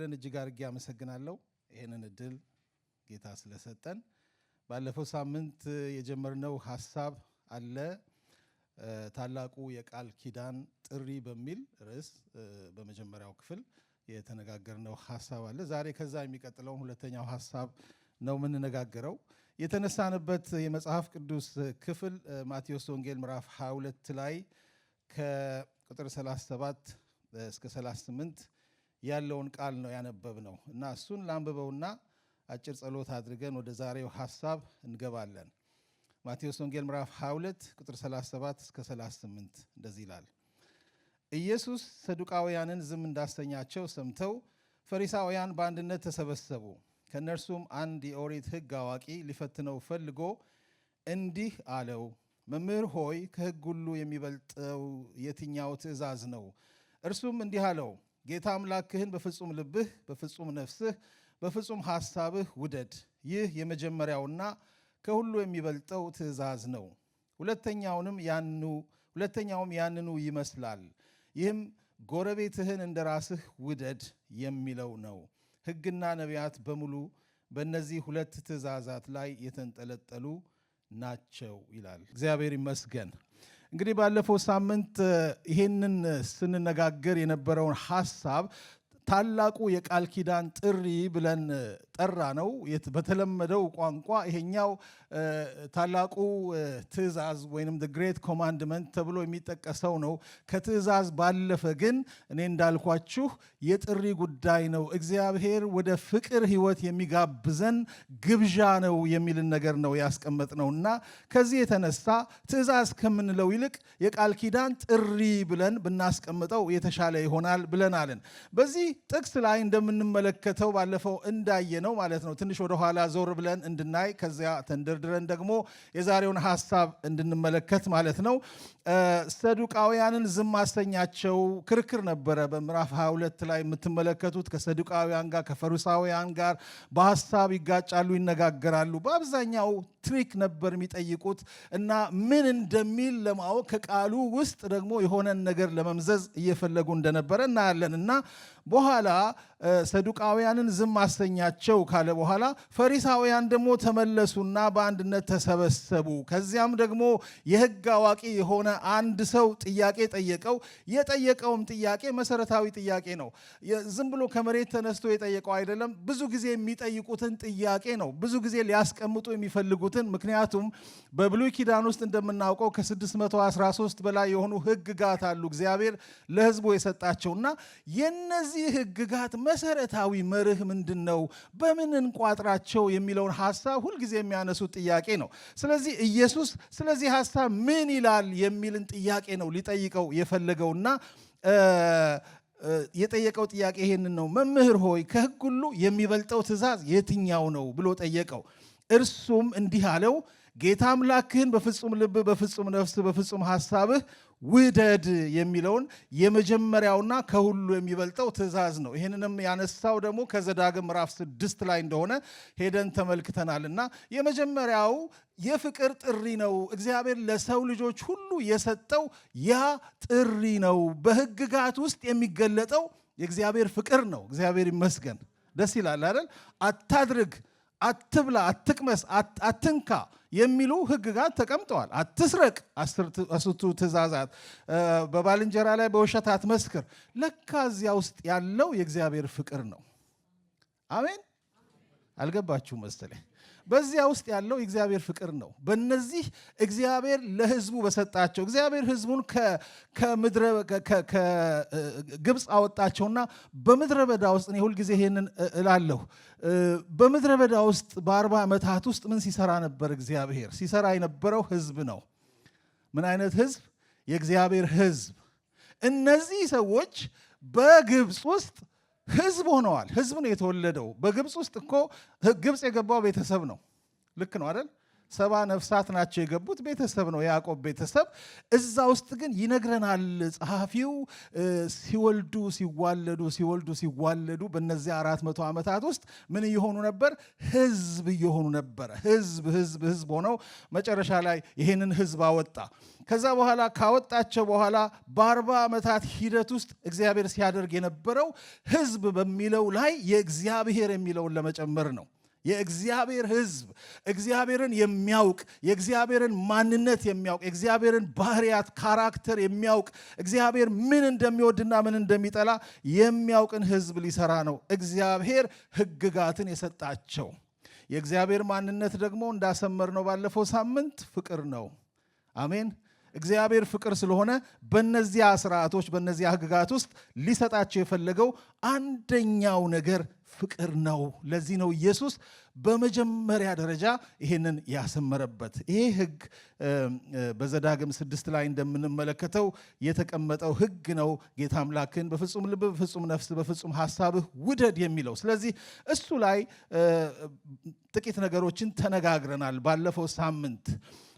እግዚአብሔርን እጅግ አድርጌ አመሰግናለሁ ይሄንን እድል ጌታ ስለሰጠን። ባለፈው ሳምንት የጀመርነው ሐሳብ አለ ታላቁ የቃል ኪዳን ጥሪ በሚል ርዕስ በመጀመሪያው ክፍል የተነጋገርነው ሐሳብ አለ። ዛሬ ከዛ የሚቀጥለው ሁለተኛው ሐሳብ ነው የምንነጋገረው። የተነሳንበት የመጽሐፍ ቅዱስ ክፍል ማቴዎስ ወንጌል ምዕራፍ 22 ላይ ከቁጥር 37 እስከ 38 ያለውን ቃል ነው ያነበብነው እና እሱን ላንብበውና አጭር ጸሎት አድርገን ወደ ዛሬው ሐሳብ እንገባለን። ማቴዎስ ወንጌል ምዕራፍ 22 ቁጥር 37 እስከ 38 እንደዚህ ይላል። ኢየሱስ ሰዱቃውያንን ዝም እንዳሰኛቸው ሰምተው ፈሪሳውያን በአንድነት ተሰበሰቡ። ከእነርሱም አንድ የኦሪት ሕግ አዋቂ ሊፈትነው ፈልጎ እንዲህ አለው፣ መምህር ሆይ ከሕግ ሁሉ የሚበልጠው የትኛው ትእዛዝ ነው? እርሱም እንዲህ አለው፣ ጌታ አምላክህን በፍጹም ልብህ፣ በፍጹም ነፍስህ፣ በፍጹም ሐሳብህ ውደድ። ይህ የመጀመሪያውና ከሁሉ የሚበልጠው ትእዛዝ ነው። ሁለተኛውም ያንኑ ይመስላል። ይህም ጎረቤትህን እንደ ራስህ ውደድ የሚለው ነው። ሕግና ነቢያት በሙሉ በእነዚህ ሁለት ትእዛዛት ላይ የተንጠለጠሉ ናቸው ይላል። እግዚአብሔር ይመስገን። እንግዲህ ባለፈው ሳምንት ይሄንን ስንነጋገር የነበረውን ሐሳብ ታላቁ የቃል ኪዳን ጥሪ ብለን ጠራ ነው። በተለመደው ቋንቋ ይሄኛው ታላቁ ትእዛዝ ወይንም the great commandment ተብሎ የሚጠቀሰው ነው። ከትእዛዝ ባለፈ ግን እኔ እንዳልኳችሁ የጥሪ ጉዳይ ነው። እግዚአብሔር ወደ ፍቅር ሕይወት የሚጋብዘን ግብዣ ነው የሚልን ነገር ነው ያስቀመጥነው እና ከዚህ የተነሳ ትእዛዝ ከምንለው ይልቅ የቃል ኪዳን ጥሪ ብለን ብናስቀምጠው የተሻለ ይሆናል ብለናልን። በዚህ ጥቅስ ላይ እንደምንመለከተው ባለፈው እንዳየነው ማለት ነው። ትንሽ ወደ ኋላ ዞር ብለን እንድናይ ከዚያ ተንደርድረን ደግሞ የዛሬውን ሐሳብ እንድንመለከት ማለት ነው። ሰዱቃውያንን ዝም አሰኛቸው ክርክር ነበረ። በምዕራፍ 22 ላይ የምትመለከቱት ከሰዱቃውያን ጋር ከፈሪሳውያን ጋር በሐሳብ ይጋጫሉ፣ ይነጋገራሉ። በአብዛኛው ትሪክ ነበር የሚጠይቁት እና ምን እንደሚል ለማወቅ ከቃሉ ውስጥ ደግሞ የሆነን ነገር ለመምዘዝ እየፈለጉ እንደነበረ እናያለን እና በኋላ ሰዱቃውያንን ዝም አሰኛቸው ካለ በኋላ ፈሪሳውያን ደግሞ ተመለሱና በአንድነት ተሰበሰቡ። ከዚያም ደግሞ የሕግ አዋቂ የሆነ አንድ ሰው ጥያቄ ጠየቀው። የጠየቀውም ጥያቄ መሰረታዊ ጥያቄ ነው። ዝም ብሎ ከመሬት ተነስቶ የጠየቀው አይደለም። ብዙ ጊዜ የሚጠይቁትን ጥያቄ ነው፣ ብዙ ጊዜ ሊያስቀምጡ የሚፈልጉትን። ምክንያቱም በብሉይ ኪዳን ውስጥ እንደምናውቀው ከ613 በላይ የሆኑ ሕግጋት አሉ እግዚአብሔር ለሕዝቡ የሰጣቸውና የነዚህ ሕግጋት መሰረታዊ መርህ ምንድን ነው? በምን እንቋጥራቸው? የሚለውን ሐሳብ ሁልጊዜ የሚያነሱት ጥያቄ ነው። ስለዚህ ኢየሱስ ስለዚህ ሐሳብ ምን ይላል የሚልን ጥያቄ ነው ሊጠይቀው የፈለገውና የጠየቀው ጥያቄ ይሄንን ነው። መምህር ሆይ ከሕግ ሁሉ የሚበልጠው ትእዛዝ የትኛው ነው ብሎ ጠየቀው። እርሱም እንዲህ አለው፣ ጌታ አምላክህን በፍጹም ልብህ፣ በፍጹም ነፍስህ፣ በፍጹም ሐሳብህ ውደድ የሚለውን የመጀመሪያውና ከሁሉ የሚበልጠው ትእዛዝ ነው። ይህንንም ያነሳው ደግሞ ከዘዳግም ምዕራፍ 6 ላይ እንደሆነ ሄደን ተመልክተናል እና የመጀመሪያው የፍቅር ጥሪ ነው። እግዚአብሔር ለሰው ልጆች ሁሉ የሰጠው ያ ጥሪ ነው። በሕግጋት ውስጥ የሚገለጠው የእግዚአብሔር ፍቅር ነው። እግዚአብሔር ይመስገን። ደስ ይላል አይደል? አታድርግ፣ አትብላ፣ አትቅመስ፣ አትንካ የሚሉ ሕግጋት ተቀምጠዋል። አትስረቅ፣ 10ቱ ትእዛዛት፣ በባልንጀራ ላይ በውሸት አትመስክር። ለካ እዚያ ውስጥ ያለው የእግዚአብሔር ፍቅር ነው። አሜን። አልገባችሁም መሰለኝ። በዚያ ውስጥ ያለው የእግዚአብሔር ፍቅር ነው። በእነዚህ እግዚአብሔር ለሕዝቡ በሰጣቸው እግዚአብሔር ሕዝቡን ከግብፅ አወጣቸውና በምድረ በዳ ውስጥ እኔ ሁልጊዜ ይሄንን እላለሁ። በምድረ በዳ ውስጥ በ40 ዓመታት ውስጥ ምን ሲሰራ ነበር? እግዚአብሔር ሲሰራ የነበረው ሕዝብ ነው። ምን አይነት ሕዝብ? የእግዚአብሔር ሕዝብ። እነዚህ ሰዎች በግብፅ ውስጥ ሕዝብ ሆነዋል። ሕዝብ ነው የተወለደው በግብፅ ውስጥ እኮ ግብፅ የገባው ቤተሰብ ነው። ልክ ነው አይደል? 70 ነፍሳት ናቸው የገቡት። ቤተሰብ ነው ያዕቆብ ቤተሰብ። እዛ ውስጥ ግን ይነግረናል ጸሐፊው ሲወልዱ ሲዋለዱ በእነዚህ 400 ዓመታት ውስጥ ምን እየሆኑ ነበር? ህዝብ እየሆኑ ነበረ። ህዝብ ሆነው መጨረሻ ላይ ይሄንን ህዝብ አወጣ። ከዛ በኋላ ካወጣቸው በኋላ በ40 ዓመታት ሂደት ውስጥ እግዚአብሔር ሲያደርግ የነበረው ህዝብ በሚለው ላይ የእግዚአብሔር የሚለውን ለመጨመር ነው። የእግዚአብሔር ህዝብ እግዚአብሔርን የሚያውቅ የእግዚአብሔርን ማንነት የሚያውቅ የእግዚአብሔርን ባህሪያት ካራክተር የሚያውቅ እግዚአብሔር ምን እንደሚወድና ምን እንደሚጠላ የሚያውቅን ህዝብ ሊሰራ ነው እግዚአብሔር ህግጋትን የሰጣቸው። የእግዚአብሔር ማንነት ደግሞ እንዳሰመርነው ባለፈው ሳምንት ፍቅር ነው። አሜን። እግዚአብሔር ፍቅር ስለሆነ በእነዚያ ስርዓቶች በእነዚያ ህግጋት ውስጥ ሊሰጣቸው የፈለገው አንደኛው ነገር ፍቅር ነው። ለዚህ ነው ኢየሱስ በመጀመሪያ ደረጃ ይሄንን ያሰመረበት። ይሄ ህግ በዘዳግም 6 ላይ እንደምንመለከተው የተቀመጠው ህግ ነው። ጌታ አምላክን በፍጹም ልብ፣ በፍጹም ነፍስ፣ በፍጹም ሐሳብህ ውደድ የሚለው። ስለዚህ እሱ ላይ ጥቂት ነገሮችን ተነጋግረናል ባለፈው ሳምንት።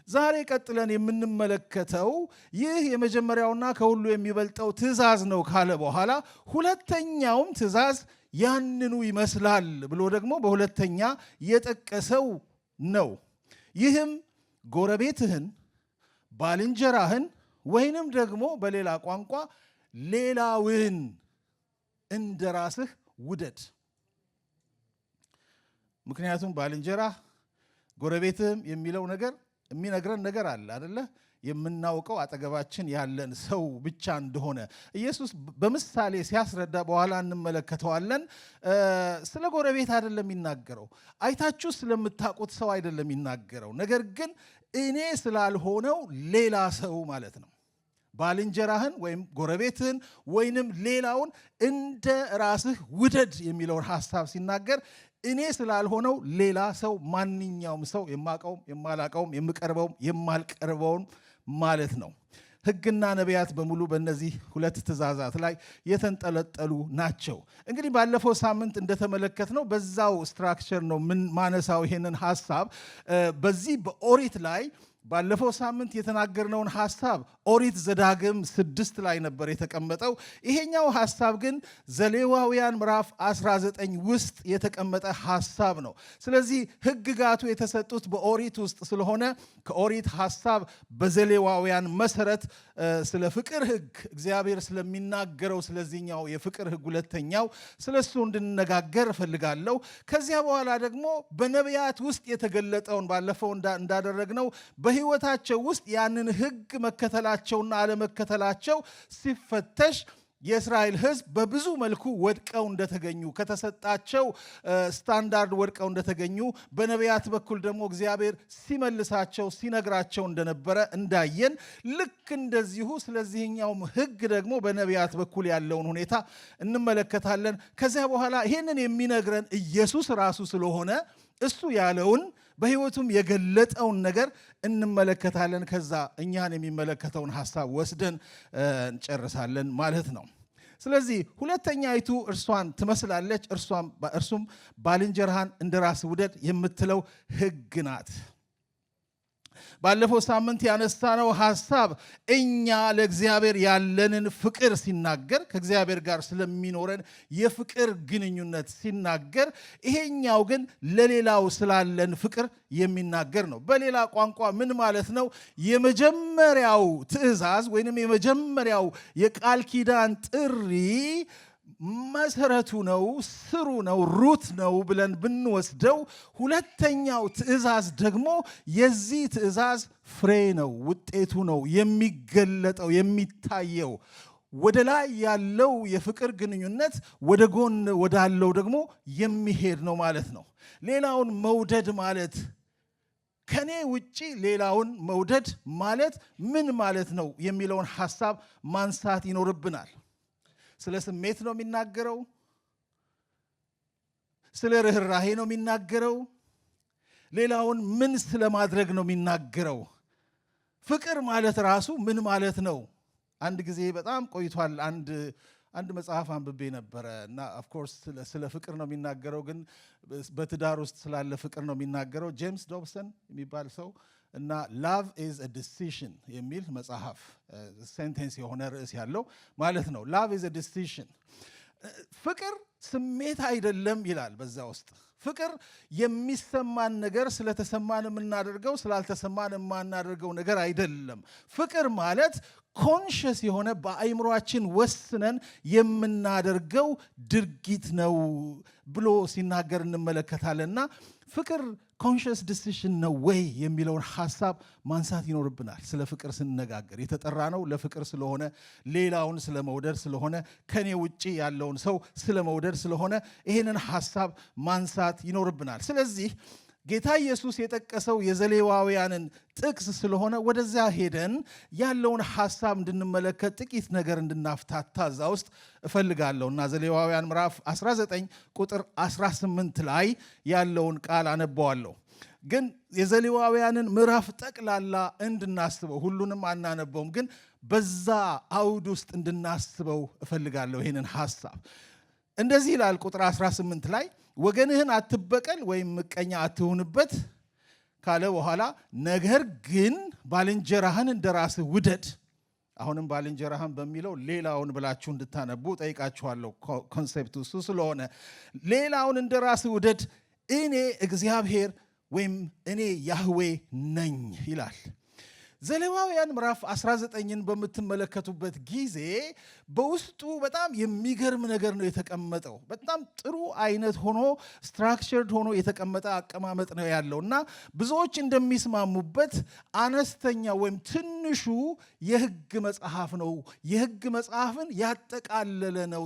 ዛሬ ቀጥለን የምንመለከተው ይህ የመጀመሪያውና ከሁሉ የሚበልጠው ትእዛዝ ነው ካለ በኋላ ሁለተኛውም ትእዛዝ ያንኑ ይመስላል ብሎ ደግሞ በሁለተኛ የጠቀሰው ነው። ይህም ጎረቤትህን፣ ባልንጀራህን ወይንም ደግሞ በሌላ ቋንቋ ሌላውን እንደ ራስህ ውደድ። ምክንያቱም ባልንጀራህ ጎረቤትህም የሚለው ነገር የሚነግረን ነገር አለ አይደለ? የምናውቀው አጠገባችን ያለን ሰው ብቻ እንደሆነ ኢየሱስ በምሳሌ ሲያስረዳ በኋላ እንመለከተዋለን። ስለ ጎረቤት አይደለም የሚናገረው፣ አይታችሁ ስለምታውቁት ሰው አይደለም የሚናገረው፣ ነገር ግን እኔ ስላልሆነው ሌላ ሰው ማለት ነው። ባልንጀራህን ወይም ጎረቤትህን ወይንም ሌላውን እንደ ራስህ ውደድ የሚለውን ሐሳብ ሲናገር እኔ ስላልሆነው ሌላ ሰው ማንኛውም ሰው የማቀውም የማላቀውም የምቀርበውም የማልቀርበውም ማለት ነው። ሕግና ነቢያት በሙሉ በእነዚህ ሁለት ትእዛዛት ላይ የተንጠለጠሉ ናቸው። እንግዲህ ባለፈው ሳምንት እንደተመለከትነው በዛው ስትራክቸር ነው ማነሳው ይሄንን ሐሳብ በዚህ በኦሪት ላይ ባለፈው ሳምንት የተናገርነውን ሐሳብ ኦሪት ዘዳግም 6 ላይ ነበር የተቀመጠው። ይሄኛው ሐሳብ ግን ዘሌዋውያን ምዕራፍ 19 ውስጥ የተቀመጠ ሐሳብ ነው። ስለዚህ ሕግጋቱ የተሰጡት በኦሪት ውስጥ ስለሆነ ከኦሪት ሐሳብ በዘሌዋውያን መሰረት ስለ ፍቅር ሕግ እግዚአብሔር ስለሚናገረው ስለዚህኛው የፍቅር ሕግ ሁለተኛው ስለሱ እንድንነጋገር እፈልጋለሁ። ከዚያ በኋላ ደግሞ በነቢያት ውስጥ የተገለጠውን ባለፈው እንዳደረግነው በሕይወታቸው ውስጥ ያንን ሕግ መከተላቸውና አለመከተላቸው ሲፈተሽ የእስራኤል ሕዝብ በብዙ መልኩ ወድቀው እንደተገኙ ከተሰጣቸው ስታንዳርድ ወድቀው እንደተገኙ በነቢያት በኩል ደግሞ እግዚአብሔር ሲመልሳቸው ሲነግራቸው እንደነበረ እንዳየን ልክ እንደዚሁ ስለዚህኛውም ሕግ ደግሞ በነቢያት በኩል ያለውን ሁኔታ እንመለከታለን። ከዚያ በኋላ ይህንን የሚነግረን ኢየሱስ ራሱ ስለሆነ እሱ ያለውን በሕይወቱም የገለጠውን ነገር እንመለከታለን። ከዛ እኛን የሚመለከተውን ሐሳብ ወስደን እንጨርሳለን ማለት ነው። ስለዚህ ሁለተኛይቱ እርሷን ትመስላለች። እርሱም ባልንጀራህን እንደ ራስህ ውደድ የምትለው ሕግ ናት። ባለፈው ሳምንት ያነሳነው ሐሳብ እኛ ለእግዚአብሔር ያለንን ፍቅር ሲናገር ከእግዚአብሔር ጋር ስለሚኖረን የፍቅር ግንኙነት ሲናገር፣ ይሄኛው ግን ለሌላው ስላለን ፍቅር የሚናገር ነው። በሌላ ቋንቋ ምን ማለት ነው? የመጀመሪያው ትእዛዝ ወይንም የመጀመሪያው የቃል ኪዳን ጥሪ መሰረቱ ነው፣ ስሩ ነው፣ ሩት ነው ብለን ብንወስደው፣ ሁለተኛው ትእዛዝ ደግሞ የዚህ ትእዛዝ ፍሬ ነው፣ ውጤቱ ነው፣ የሚገለጠው የሚታየው። ወደ ላይ ያለው የፍቅር ግንኙነት ወደ ጎን ወዳለው ደግሞ የሚሄድ ነው ማለት ነው። ሌላውን መውደድ ማለት ከኔ ውጪ ሌላውን መውደድ ማለት ምን ማለት ነው የሚለውን ሐሳብ ማንሳት ይኖርብናል። ስለ ስሜት ነው የሚናገረው? ስለ ርኅራሄ ነው የሚናገረው? ሌላውን ምን ስለማድረግ ነው የሚናገረው? ፍቅር ማለት ራሱ ምን ማለት ነው? አንድ ጊዜ በጣም ቆይቷል፣ አንድ አንድ መጽሐፍ አንብቤ ነበረ እና ኦፍ ኮርስ ስለ ፍቅር ነው የሚናገረው፣ ግን በትዳር ውስጥ ስላለ ፍቅር ነው የሚናገረው። ጄምስ ዶብሰን የሚባል ሰው እና ላቭ ኢዝ አ ዲሲሽን የሚል መጽሐፍ ሴንቴንስ የሆነ ርዕስ ያለው ማለት ነው። ላቭ ኢዝ አ ዲሲሽን፣ ፍቅር ስሜት አይደለም ይላል። በዛ ውስጥ ፍቅር የሚሰማን ነገር ስለተሰማን የምናደርገው ስላልተሰማን የማናደርገው ነገር አይደለም። ፍቅር ማለት ኮንሽስ የሆነ በአእምሯችን ወስነን የምናደርገው ድርጊት ነው ብሎ ሲናገር እንመለከታለንና ፍቅር ኮንሽስ ዲሲሽን ነው ወይ የሚለውን ሐሳብ ማንሳት ይኖርብናል። ስለ ፍቅር ስንነጋገር የተጠራ ነው ለፍቅር ስለሆነ፣ ሌላውን ስለ መውደድ ስለሆነ፣ ከኔ ውጪ ያለውን ሰው ስለ መውደድ ስለሆነ ይህንን ሐሳብ ማንሳት ይኖርብናል። ስለዚህ ጌታ ኢየሱስ የጠቀሰው የዘሌዋውያንን ጥቅስ ስለሆነ ወደዚያ ሄደን ያለውን ሐሳብ እንድንመለከት ጥቂት ነገር እንድናፍታታ እዛ ውስጥ እፈልጋለሁ እና ዘሌዋውያን ምዕራፍ 19 ቁጥር 18 ላይ ያለውን ቃል አነበዋለሁ። ግን የዘሌዋውያንን ምዕራፍ ጠቅላላ እንድናስበው፣ ሁሉንም አናነበውም፣ ግን በዛ አውድ ውስጥ እንድናስበው እፈልጋለሁ ይህንን ሐሳብ። እንደዚህ ይላል ቁጥር 18 ላይ ወገንህን አትበቀል ወይም ምቀኛ አትሁንበት ካለ በኋላ ነገር ግን ባልንጀራህን እንደራስህ ውደድ። አሁንም ባልንጀራህን በሚለው ሌላውን ብላችሁ እንድታነቡ ጠይቃችኋለሁ። ኮንሴፕቱ እሱ ስለሆነ ሌላውን እንደራስህ ውደድ፣ እኔ እግዚአብሔር ወይም እኔ ያህዌ ነኝ ይላል። ዘሌዋውያን ምዕራፍ 19ን በምትመለከቱበት ጊዜ በውስጡ በጣም የሚገርም ነገር ነው የተቀመጠው። በጣም ጥሩ አይነት ሆኖ ስትራክቸርድ ሆኖ የተቀመጠ አቀማመጥ ነው ያለው እና ብዙዎች እንደሚስማሙበት አነስተኛ ወይም ትንሹ የሕግ መጽሐፍ ነው። የሕግ መጽሐፍን ያጠቃለለ ነው።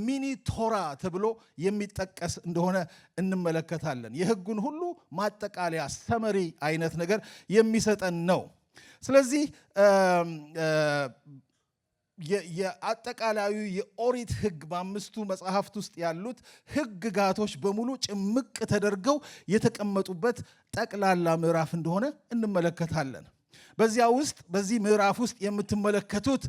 ሚኒ ቶራ ተብሎ የሚጠቀስ እንደሆነ እንመለከታለን። የሕጉን ሁሉ ማጠቃለያ ሰመሪ አይነት ነገር የሚሰጠን ነው። ስለዚህ የአጠቃላዩ የኦሪት ሕግ በአምስቱ መጽሐፍት ውስጥ ያሉት ሕግጋቶች በሙሉ ጭምቅ ተደርገው የተቀመጡበት ጠቅላላ ምዕራፍ እንደሆነ እንመለከታለን። በዚያ ውስጥ በዚህ ምዕራፍ ውስጥ የምትመለከቱት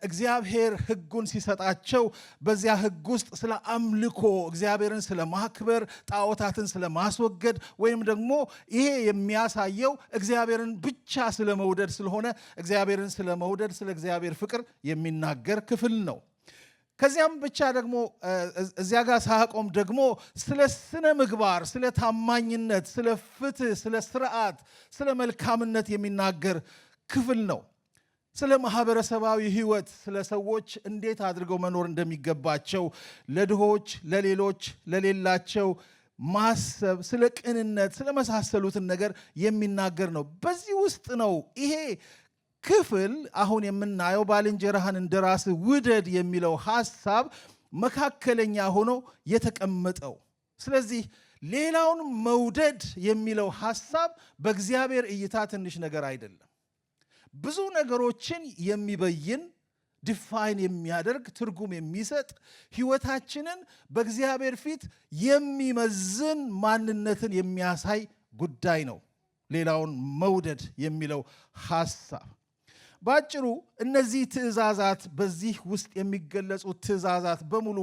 እግዚአብሔር ሕጉን ሲሰጣቸው በዚያ ሕግ ውስጥ ስለ አምልኮ፣ እግዚአብሔርን ስለ ማክበር፣ ጣዖታትን ስለ ማስወገድ ወይም ደግሞ ይሄ የሚያሳየው እግዚአብሔርን ብቻ ስለ መውደድ ስለሆነ እግዚአብሔርን ስለ መውደድ፣ ስለ እግዚአብሔር ፍቅር የሚናገር ክፍል ነው። ከዚያም ብቻ ደግሞ እዚያ ጋር ሳቆም ደግሞ ስለ ስነ ምግባር፣ ስለ ታማኝነት፣ ስለ ፍትህ፣ ስለ ስርዓት፣ ስለ መልካምነት የሚናገር ክፍል ነው። ስለ ማህበረሰባዊ ህይወት፣ ስለ ሰዎች እንዴት አድርገው መኖር እንደሚገባቸው፣ ለድሆች፣ ለሌሎች፣ ለሌላቸው ማሰብ፣ ስለ ቅንነት፣ ስለ መሳሰሉትን ነገር የሚናገር ነው። በዚህ ውስጥ ነው ይሄ ክፍል አሁን የምናየው ባልንጀራህን እንደራስህ ውደድ የሚለው ሐሳብ መካከለኛ ሆኖ የተቀመጠው። ስለዚህ ሌላውን መውደድ የሚለው ሐሳብ በእግዚአብሔር እይታ ትንሽ ነገር አይደለም። ብዙ ነገሮችን የሚበይን ዲፋይን የሚያደርግ ትርጉም የሚሰጥ ሕይወታችንን በእግዚአብሔር ፊት የሚመዝን ማንነትን የሚያሳይ ጉዳይ ነው ሌላውን መውደድ የሚለው ሐሳብ። ባጭሩ እነዚህ ትእዛዛት፣ በዚህ ውስጥ የሚገለጹት ትእዛዛት በሙሉ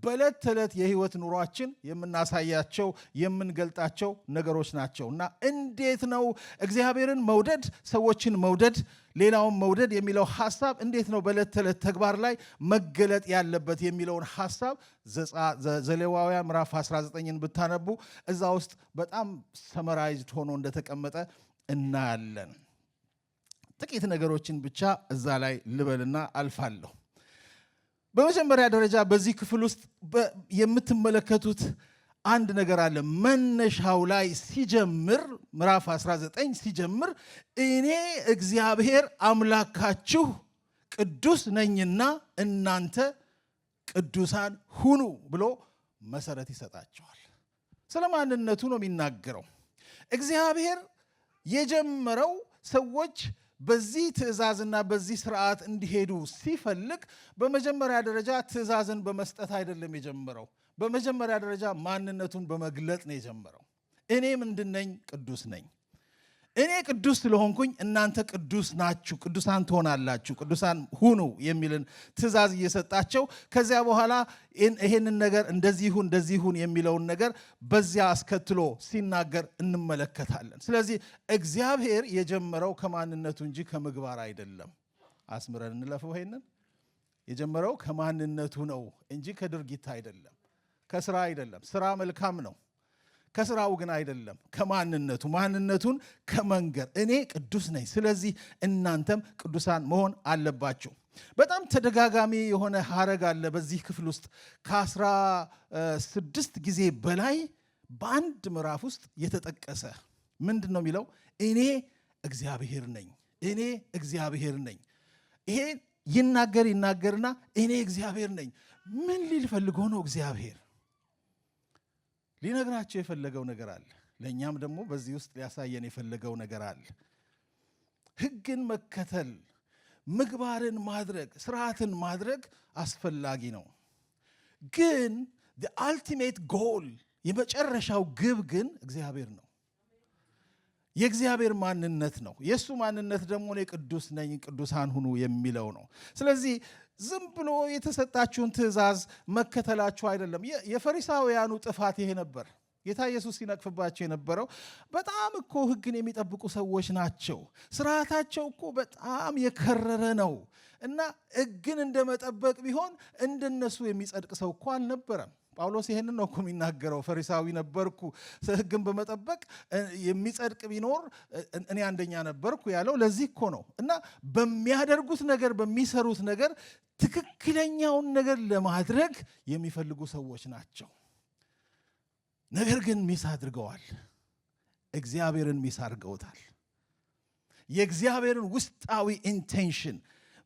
በዕለት ተዕለት የህይወት ኑሯችን የምናሳያቸው የምንገልጣቸው ነገሮች ናቸው እና እንዴት ነው እግዚአብሔርን መውደድ፣ ሰዎችን መውደድ፣ ሌላውን መውደድ የሚለው ሐሳብ እንዴት ነው በዕለት ተዕለት ተግባር ላይ መገለጥ ያለበት የሚለውን ሐሳብ ዘሌዋውያን ምዕራፍ 19ን ብታነቡ እዛ ውስጥ በጣም ሰመራይዝድ ሆኖ እንደተቀመጠ እናያለን። ጥቂት ነገሮችን ብቻ እዛ ላይ ልበልና አልፋለሁ። በመጀመሪያ ደረጃ በዚህ ክፍል ውስጥ የምትመለከቱት አንድ ነገር አለ። መነሻው ላይ ሲጀምር ምዕራፍ 19 ሲጀምር እኔ እግዚአብሔር አምላካችሁ ቅዱስ ነኝና እናንተ ቅዱሳን ሁኑ ብሎ መሰረት ይሰጣቸዋል። ስለ ማንነቱ ነው የሚናገረው። እግዚአብሔር የጀመረው ሰዎች በዚህ ትእዛዝና በዚህ ስርዓት እንዲሄዱ ሲፈልግ በመጀመሪያ ደረጃ ትእዛዝን በመስጠት አይደለም የጀመረው። በመጀመሪያ ደረጃ ማንነቱን በመግለጥ ነው የጀመረው። እኔ ምንድን ነኝ? ቅዱስ ነኝ። እኔ ቅዱስ ስለሆንኩኝ እናንተ ቅዱስ ናችሁ፣ ቅዱሳን ትሆናላችሁ፣ ቅዱሳን ሁኑ የሚልን ትእዛዝ እየሰጣቸው ከዚያ በኋላ ይሄንን ነገር እንደዚህ ይሁን የሚለውን ነገር በዚያ አስከትሎ ሲናገር እንመለከታለን። ስለዚህ እግዚአብሔር የጀመረው ከማንነቱ እንጂ ከምግባር አይደለም። አስምረን እንለፈው። ይሄንን የጀመረው ከማንነቱ ነው እንጂ ከድርጊት አይደለም፣ ከስራ አይደለም። ስራ መልካም ነው፣ ከስራው ግን አይደለም። ከማንነቱ ማንነቱን ከመንገር እኔ ቅዱስ ነኝ፣ ስለዚህ እናንተም ቅዱሳን መሆን አለባችሁ። በጣም ተደጋጋሚ የሆነ ሐረግ አለ በዚህ ክፍል ውስጥ ከ16 ጊዜ በላይ በአንድ ምዕራፍ ውስጥ የተጠቀሰ ምንድን ነው የሚለው? እኔ እግዚአብሔር ነኝ፣ እኔ እግዚአብሔር ነኝ። ይሄ ይናገርና እኔ እግዚአብሔር ነኝ። ምን ሊል ፈልጎ ነው? እግዚአብሔር ሊነግራቸው የፈለገው ነገር አለ። ለእኛም ደግሞ በዚህ ውስጥ ሊያሳየን የፈለገው ነገር አለ። ሕግን መከተል፣ ምግባርን ማድረግ፣ ስርዓትን ማድረግ አስፈላጊ ነው። ግን the ultimate goal የመጨረሻው ግብ ግን እግዚአብሔር ነው። የእግዚአብሔር ማንነት ነው። የእሱ ማንነት ደግሞ እኔ ቅዱስ ነኝ፣ ቅዱሳን ሁኑ የሚለው ነው። ስለዚህ ዝም ብሎ የተሰጣችሁን ትእዛዝ መከተላችሁ አይደለም። የፈሪሳውያኑ ጥፋት ይሄ ነበር። ጌታ ኢየሱስ ሲነቅፍባቸው የነበረው በጣም እኮ ሕግን የሚጠብቁ ሰዎች ናቸው፣ ስርዓታቸው እኮ በጣም የከረረ ነው እና ሕግን እንደመጠበቅ ቢሆን እንደነሱ የሚጸድቅ ሰው እኮ አልነበረም። ጳውሎስ ይሄንን ነው እኮ የሚናገረው። ፈሪሳዊ ነበርኩ፣ ሕግን በመጠበቅ የሚጸድቅ ቢኖር እኔ አንደኛ ነበርኩ ያለው ለዚህ እኮ ነው። እና በሚያደርጉት ነገር፣ በሚሰሩት ነገር ትክክለኛውን ነገር ለማድረግ የሚፈልጉ ሰዎች ናቸው። ነገር ግን ሚስ አድርገዋል። እግዚአብሔርን ሚስ አድርገውታል። የእግዚአብሔርን ውስጣዊ ኢንቴንሽን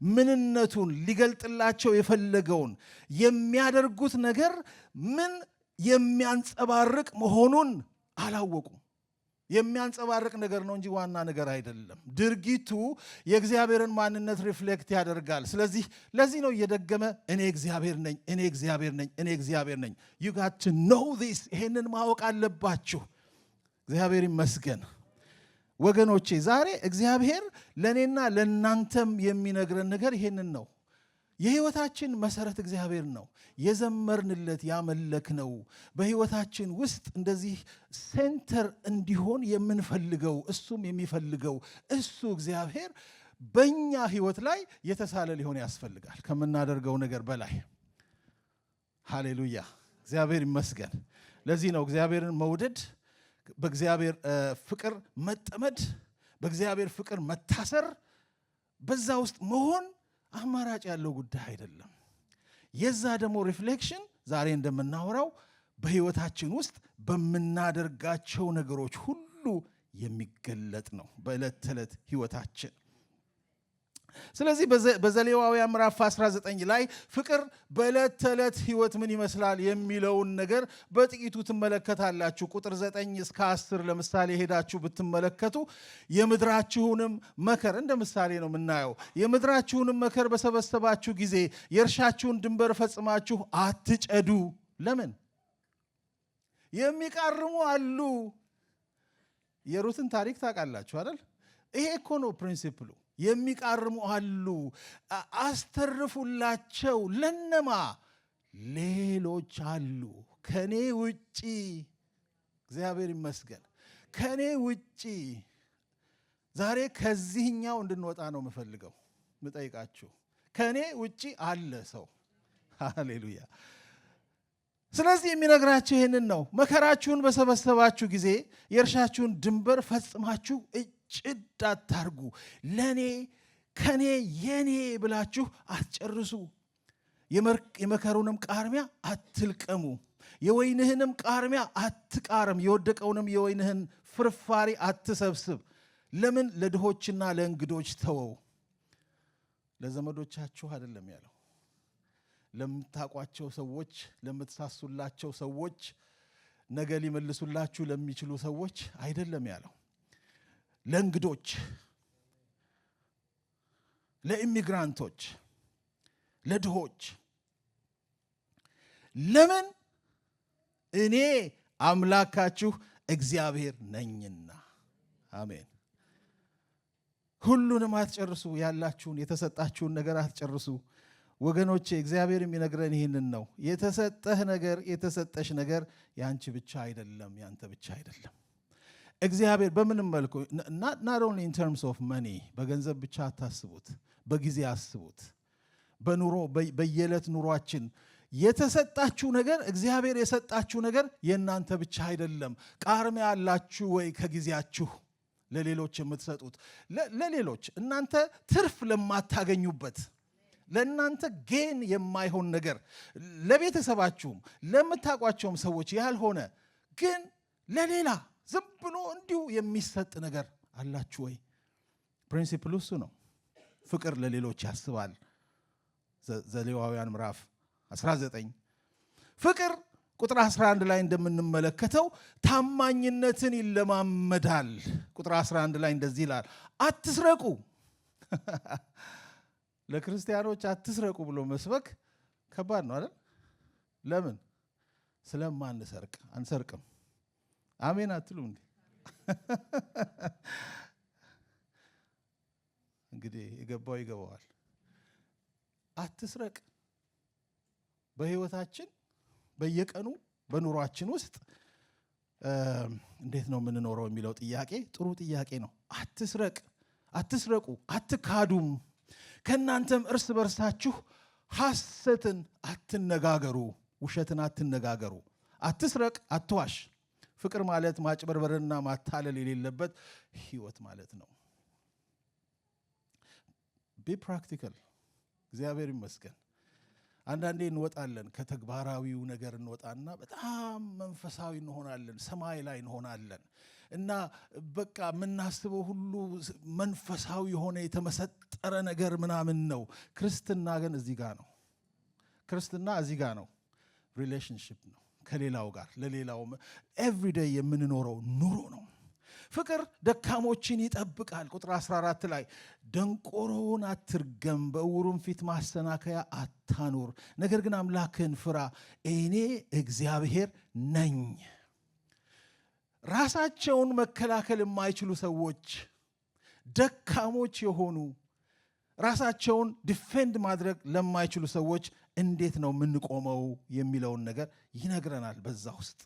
ምንነቱን ሊገልጥላቸው የፈለገውን የሚያደርጉት ነገር ምን የሚያንጸባርቅ መሆኑን አላወቁም። የሚያንጸባርቅ ነገር ነው እንጂ ዋና ነገር አይደለም። ድርጊቱ የእግዚአብሔርን ማንነት ሪፍሌክት ያደርጋል። ስለዚህ ለዚህ ነው እየደገመ እኔ እግዚአብሔር ነኝ፣ እኔ እግዚአብሔር ነኝ፣ እኔ እግዚአብሔር ነኝ። you got to know this። ይሄንን ማወቅ አለባችሁ። እግዚአብሔር ይመስገን። ወገኖቼ ዛሬ እግዚአብሔር ለእኔና ለእናንተም የሚነግረን ነገር ይሄንን ነው። የህይወታችን መሰረት እግዚአብሔር ነው። የዘመርንለት ያመለክነው በህይወታችን ውስጥ እንደዚህ ሴንተር እንዲሆን የምንፈልገው እሱም የሚፈልገው እሱ እግዚአብሔር በእኛ ህይወት ላይ የተሳለ ሊሆን ያስፈልጋል ከምናደርገው ነገር በላይ። ሃሌሉያ፣ እግዚአብሔር ይመስገን። ለዚህ ነው እግዚአብሔርን መውደድ፣ በእግዚአብሔር ፍቅር መጠመድ፣ በእግዚአብሔር ፍቅር መታሰር፣ በዛ ውስጥ መሆን አማራጭ ያለው ጉዳይ አይደለም። የዛ ደግሞ ሪፍሌክሽን ዛሬ እንደምናወራው በህይወታችን ውስጥ በምናደርጋቸው ነገሮች ሁሉ የሚገለጥ ነው በዕለት ተዕለት ህይወታችን። ስለዚህ በዘሌዋውያን ምዕራፍ 19 ላይ ፍቅር በዕለት ተዕለት ህይወት ምን ይመስላል የሚለውን ነገር በጥቂቱ ትመለከታላችሁ። ቁጥር 9 እስከ 10 ለምሳሌ ሄዳችሁ ብትመለከቱ የምድራችሁንም መከር እንደ ምሳሌ ነው የምናየው። የምድራችሁንም መከር በሰበሰባችሁ ጊዜ የእርሻችሁን ድንበር ፈጽማችሁ አትጨዱ። ለምን? የሚቃርሙ አሉ። የሩትን ታሪክ ታውቃላችሁ አይደል? ይሄ እኮ ነው ፕሪንሲፕሉ። የሚቃርሙ አሉ። አስተርፉላቸው። ለነማ? ሌሎች አሉ ከኔ ውጪ። እግዚአብሔር ይመስገን። ከኔ ውጪ ዛሬ ከዚህኛው እንድንወጣ ነው የምፈልገው ምጠይቃችሁ። ከኔ ውጪ አለ ሰው። ሃሌሉያ። ስለዚህ የሚነግራችሁ ይሄንን ነው። መከራችሁን በሰበሰባችሁ ጊዜ የእርሻችሁን ድንበር ፈጽማችሁ ጭድ አታርጉ። ለኔ ከኔ የኔ ብላችሁ አትጨርሱ። የመከሩንም ቃርሚያ አትልቀሙ፣ የወይንህንም ቃርሚያ አትቃርም፣ የወደቀውንም የወይንህን ፍርፋሪ አትሰብስብ። ለምን? ለድሆችና ለእንግዶች ተወው። ለዘመዶቻችሁ አይደለም ያለው፣ ለምታውቋቸው ሰዎች፣ ለምትሳሱላቸው ሰዎች፣ ነገ ሊመልሱላችሁ ለሚችሉ ሰዎች አይደለም ያለው። ለእንግዶች፣ ለኢሚግራንቶች፣ ለድሆች። ለምን? እኔ አምላካችሁ እግዚአብሔር ነኝና። አሜን። ሁሉንም አትጨርሱ። ያላችሁን የተሰጣችሁን ነገር አትጨርሱ። ወገኖቼ እግዚአብሔር የሚነግረን ይህንን ነው። የተሰጠህ ነገር የተሰጠሽ ነገር ያንቺ ብቻ አይደለም፣ ያንተ ብቻ አይደለም። እግዚአብሔር በምንም መልኩ not only in terms of money በገንዘብ ብቻ አታስቡት፣ በጊዜ አስቡት። በኑሮ በየዕለት ኑሯችን የተሰጣችሁ ነገር እግዚአብሔር የሰጣችሁ ነገር የእናንተ ብቻ አይደለም። ቃርሚያ ያላችሁ ወይ ከጊዜያችሁ ለሌሎች የምትሰጡት ለሌሎች እናንተ ትርፍ ለማታገኙበት ለእናንተ ጌን የማይሆን ነገር ለቤተሰባችሁም ለምታውቋቸውም ሰዎች ያልሆነ ግን ለሌላ ዝም ብሎ እንዲሁ የሚሰጥ ነገር አላችሁ ወይ? ፕሪንሲፕሉ እሱ ነው። ፍቅር ለሌሎች ያስባል። ዘሌዋውያን ምዕራፍ 19 ፍቅር ቁጥር 11 ላይ እንደምንመለከተው ታማኝነትን ይለማመዳል። ቁጥር 11 ላይ እንደዚህ ይላል፣ አትስረቁ። ለክርስቲያኖች አትስረቁ ብሎ መስበክ ከባድ ነው አይደል? ለምን? ስለማንሰርቅ አንሰርቅም። አሜን አትሉም እንዴ? እንግዲህ የገባው ይገባዋል። አትስረቅ። በህይወታችን በየቀኑ በኑሯችን ውስጥ እንዴት ነው የምንኖረው የሚለው ጥያቄ ጥሩ ጥያቄ ነው። አትስረቅ፣ አትስረቁ፣ አትካዱም፣ ከእናንተም እርስ በርሳችሁ ሐሰትን አትነጋገሩ፣ ውሸትን አትነጋገሩ። አትስረቅ፣ አትዋሽ። ፍቅር ማለት ማጭበርበርና ማታለል የሌለበት ህይወት ማለት ነው። ቢ ፕራክቲካል። እግዚአብሔር ይመስገን። አንዳንዴ እንወጣለን፣ ከተግባራዊው ነገር እንወጣና በጣም መንፈሳዊ እንሆናለን፣ ሰማይ ላይ እንሆናለን እና በቃ የምናስበው ሁሉ መንፈሳዊ የሆነ የተመሰጠረ ነገር ምናምን ነው። ክርስትና ግን እዚህ ጋር ነው። ክርስትና እዚህ ጋር ነው። ሪሌሽንሽፕ ነው ከሌላው ጋር፣ ለሌላው ኤቭሪዴይ የምንኖረው ኑሮ ነው። ፍቅር ደካሞችን ይጠብቃል። ቁጥር 14 ላይ ደንቆሮውን አትርገም፣ በዕውሩም ፊት ማሰናከያ አታኑር፣ ነገር ግን አምላክህን ፍራ፣ እኔ እግዚአብሔር ነኝ። ራሳቸውን መከላከል የማይችሉ ሰዎች፣ ደካሞች የሆኑ ራሳቸውን ዲፌንድ ማድረግ ለማይችሉ ሰዎች እንዴት ነው የምንቆመው የሚለውን ነገር ይነግረናል በዛ ውስጥ።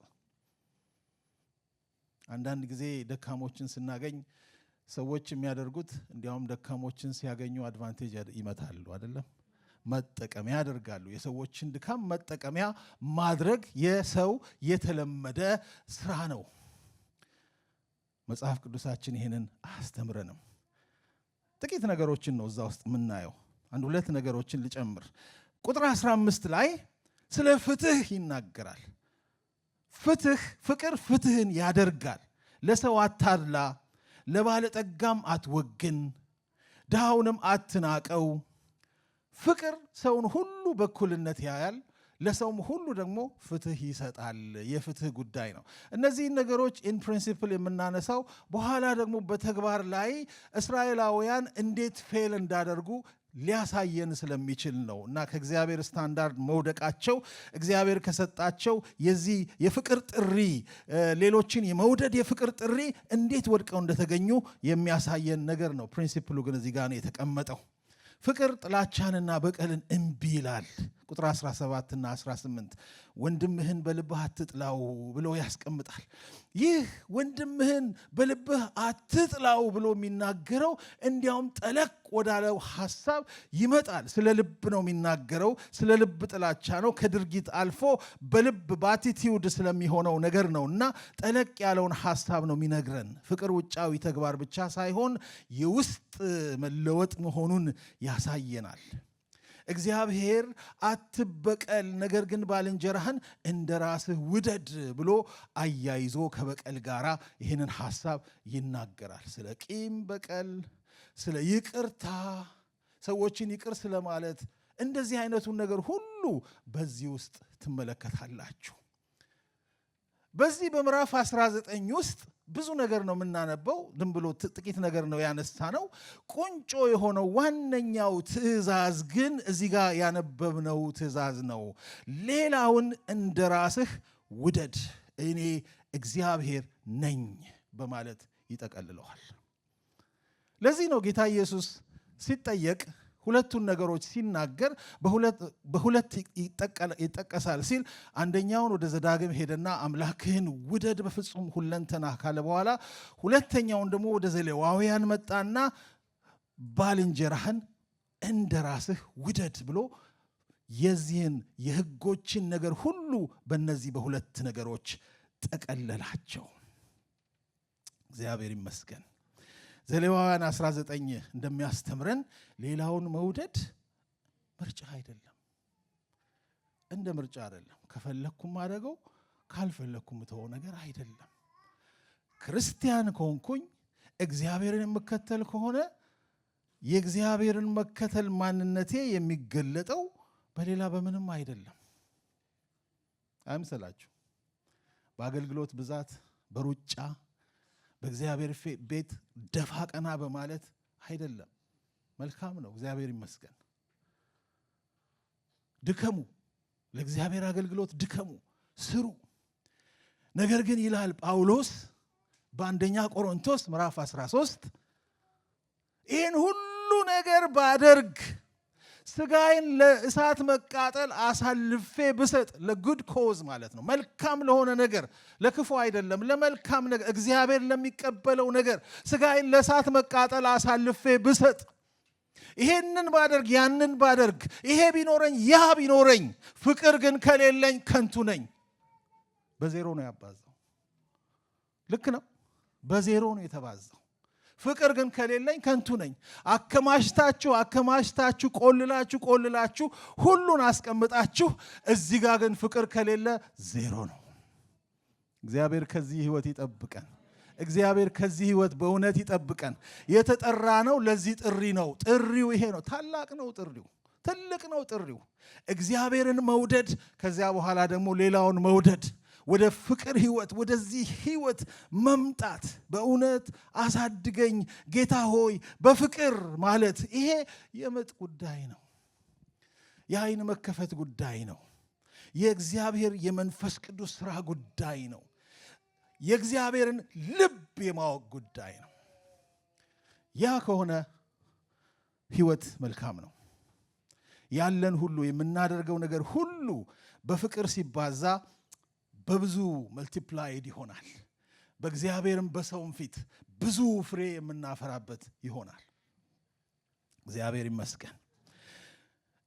አንዳንድ ጊዜ ደካሞችን ስናገኝ ሰዎች የሚያደርጉት እንዲያውም ደካሞችን ሲያገኙ አድቫንቴጅ ይመታሉ አይደለም፣ መጠቀሚያ ያደርጋሉ። የሰዎችን ድካም መጠቀሚያ ማድረግ የሰው የተለመደ ስራ ነው። መጽሐፍ ቅዱሳችን ይህንን አያስተምረንም። ጥቂት ነገሮችን ነው እዛ ውስጥ የምናየው። አንድ ሁለት ነገሮችን ልጨምር። ቁጥር 15 ላይ ስለ ፍትህ ይናገራል። ፍቅር ፍትህን ያደርጋል። ለሰው አታድላ፣ ለባለጠጋም አትወግን፣ ድሃውንም አትናቀው። ፍቅር ሰውን ሁሉ በእኩልነት ያያል፣ ለሰውም ሁሉ ደግሞ ፍትህ ይሰጣል። የፍትህ ጉዳይ ነው። እነዚህን ነገሮች ኢን ፕሪንሲፕል የምናነሳው በኋላ ደግሞ በተግባር ላይ እስራኤላውያን እንዴት ፌል እንዳደርጉ ሊያሳየን ስለሚችል ነው እና ከእግዚአብሔር ስታንዳርድ መውደቃቸው እግዚአብሔር ከሰጣቸው የዚህ የፍቅር ጥሪ ሌሎችን የመውደድ የፍቅር ጥሪ እንዴት ወድቀው እንደተገኙ የሚያሳየን ነገር ነው። ፕሪንሲፕሉ ግን እዚህ ጋር ነው የተቀመጠው። ፍቅር ጥላቻንና በቀልን እምቢ ይላል። ቁጥር 17 እና 18 ወንድምህን በልብህ አትጥላው ብሎ ያስቀምጣል። ይህ ወንድምህን በልብህ አትጥላው ብሎ የሚናገረው እንዲያውም ጠለቅ ወዳለው ሐሳብ ይመጣል። ስለ ልብ ነው የሚናገረው። ስለ ልብ ጥላቻ ነው። ከድርጊት አልፎ በልብ በአቲቲዩድ ስለሚሆነው ነገር ነው እና ጠለቅ ያለውን ሐሳብ ነው የሚነግረን። ፍቅር ውጫዊ ተግባር ብቻ ሳይሆን የውስጥ መለወጥ መሆኑን ያሳየናል። እግዚአብሔር አትበቀል፣ ነገር ግን ባልንጀራህን እንደ ራስህ ውደድ ብሎ አያይዞ ከበቀል ጋር ይህንን ሐሳብ ይናገራል። ስለ ቂም በቀል፣ ስለ ይቅርታ፣ ሰዎችን ይቅር ስለማለት እንደዚህ አይነቱን ነገር ሁሉ በዚህ ውስጥ ትመለከታላችሁ። በዚህ በምዕራፍ 19 ውስጥ ብዙ ነገር ነው የምናነበው። ዝም ብሎ ጥቂት ነገር ነው ያነሳ ነው። ቁንጮ የሆነው ዋነኛው ትእዛዝ ግን እዚህ ጋር ያነበብነው ትእዛዝ ነው። ሌላውን እንደ ራስህ ውደድ፣ እኔ እግዚአብሔር ነኝ በማለት ይጠቀልለዋል። ለዚህ ነው ጌታ ኢየሱስ ሲጠየቅ ሁለቱን ነገሮች ሲናገር በሁለት ይጠቀሳል ሲል አንደኛውን ወደ ዘዳግም ሄደና አምላክህን ውደድ በፍጹም ሁለንተና ካለ በኋላ ሁለተኛውን ደግሞ ወደ ዘሌዋውያን መጣና ባልንጀራህን እንደ ራስህ ውደድ ብሎ የዚህን የሕጎችን ነገር ሁሉ በእነዚህ በሁለት ነገሮች ጠቀለላቸው። እግዚአብሔር ይመስገን። ዘሌዋውያን 19 እንደሚያስተምረን ሌላውን መውደድ ምርጫ አይደለም፣ እንደ ምርጫ አይደለም። ከፈለኩም ማድረገው ካልፈለኩም ተወው ነገር አይደለም። ክርስቲያን ከሆንኩኝ እግዚአብሔርን የምከተል ከሆነ የእግዚአብሔርን መከተል ማንነቴ የሚገለጠው በሌላ በምንም አይደለም። አይምሰላችሁ። በአገልግሎት ብዛት፣ በሩጫ በእግዚአብሔር ቤት ደፋ ቀና በማለት አይደለም። መልካም ነው፣ እግዚአብሔር ይመስገን። ድከሙ፣ ለእግዚአብሔር አገልግሎት ድከሙ፣ ስሩ። ነገር ግን ይላል ጳውሎስ በአንደኛ ቆሮንቶስ ምዕራፍ 13 ይህን ሁሉ ነገር ባደርግ ስጋዬን ለእሳት መቃጠል አሳልፌ ብሰጥ፣ ለጉድ ኮዝ ማለት ነው፣ መልካም ለሆነ ነገር፣ ለክፉ አይደለም፣ ለመልካም ነገር፣ እግዚአብሔር ለሚቀበለው ነገር ስጋዬን ለእሳት መቃጠል አሳልፌ ብሰጥ፣ ይሄንን ባደርግ ያንን ባደርግ፣ ይሄ ቢኖረኝ ያ ቢኖረኝ፣ ፍቅር ግን ከሌለኝ ከንቱ ነኝ። በዜሮ ነው ያባዛው። ልክ ነው፣ በዜሮ ነው የተባዛው። ፍቅር ግን ከሌለኝ ከንቱ ነኝ። አከማችታችሁ ቆልላችሁ ሁሉን አስቀምጣችሁ እዚህ ጋር ግን ፍቅር ከሌለ ዜሮ ነው። እግዚአብሔር ከዚህ ህይወት ይጠብቀን። እግዚአብሔር ከዚህ ህይወት በእውነት ይጠብቀን። የተጠራ ነው ለዚህ ጥሪ ነው። ጥሪው ይሄ ነው። ታላቅ ነው ጥሪው፣ ትልቅ ነው ጥሪው። እግዚአብሔርን መውደድ፣ ከዚያ በኋላ ደግሞ ሌላውን መውደድ፣ ወደ ፍቅር ህይወት፣ ወደዚህ ህይወት መምጣት። በእውነት አሳድገኝ ጌታ ሆይ በፍቅር ማለት ይሄ የምጥ ጉዳይ ነው። የዓይን መከፈት ጉዳይ ነው። የእግዚአብሔር የመንፈስ ቅዱስ ሥራ ጉዳይ ነው። የእግዚአብሔርን ልብ የማወቅ ጉዳይ ነው። ያ ከሆነ ህይወት መልካም ነው። ያለን ሁሉ የምናደርገው ነገር ሁሉ በፍቅር ሲባዛ በብዙ መልቲፕላይድ ይሆናል። በእግዚአብሔርም በሰውም ፊት ብዙ ፍሬ የምናፈራበት ይሆናል። እግዚአብሔር ይመስገን።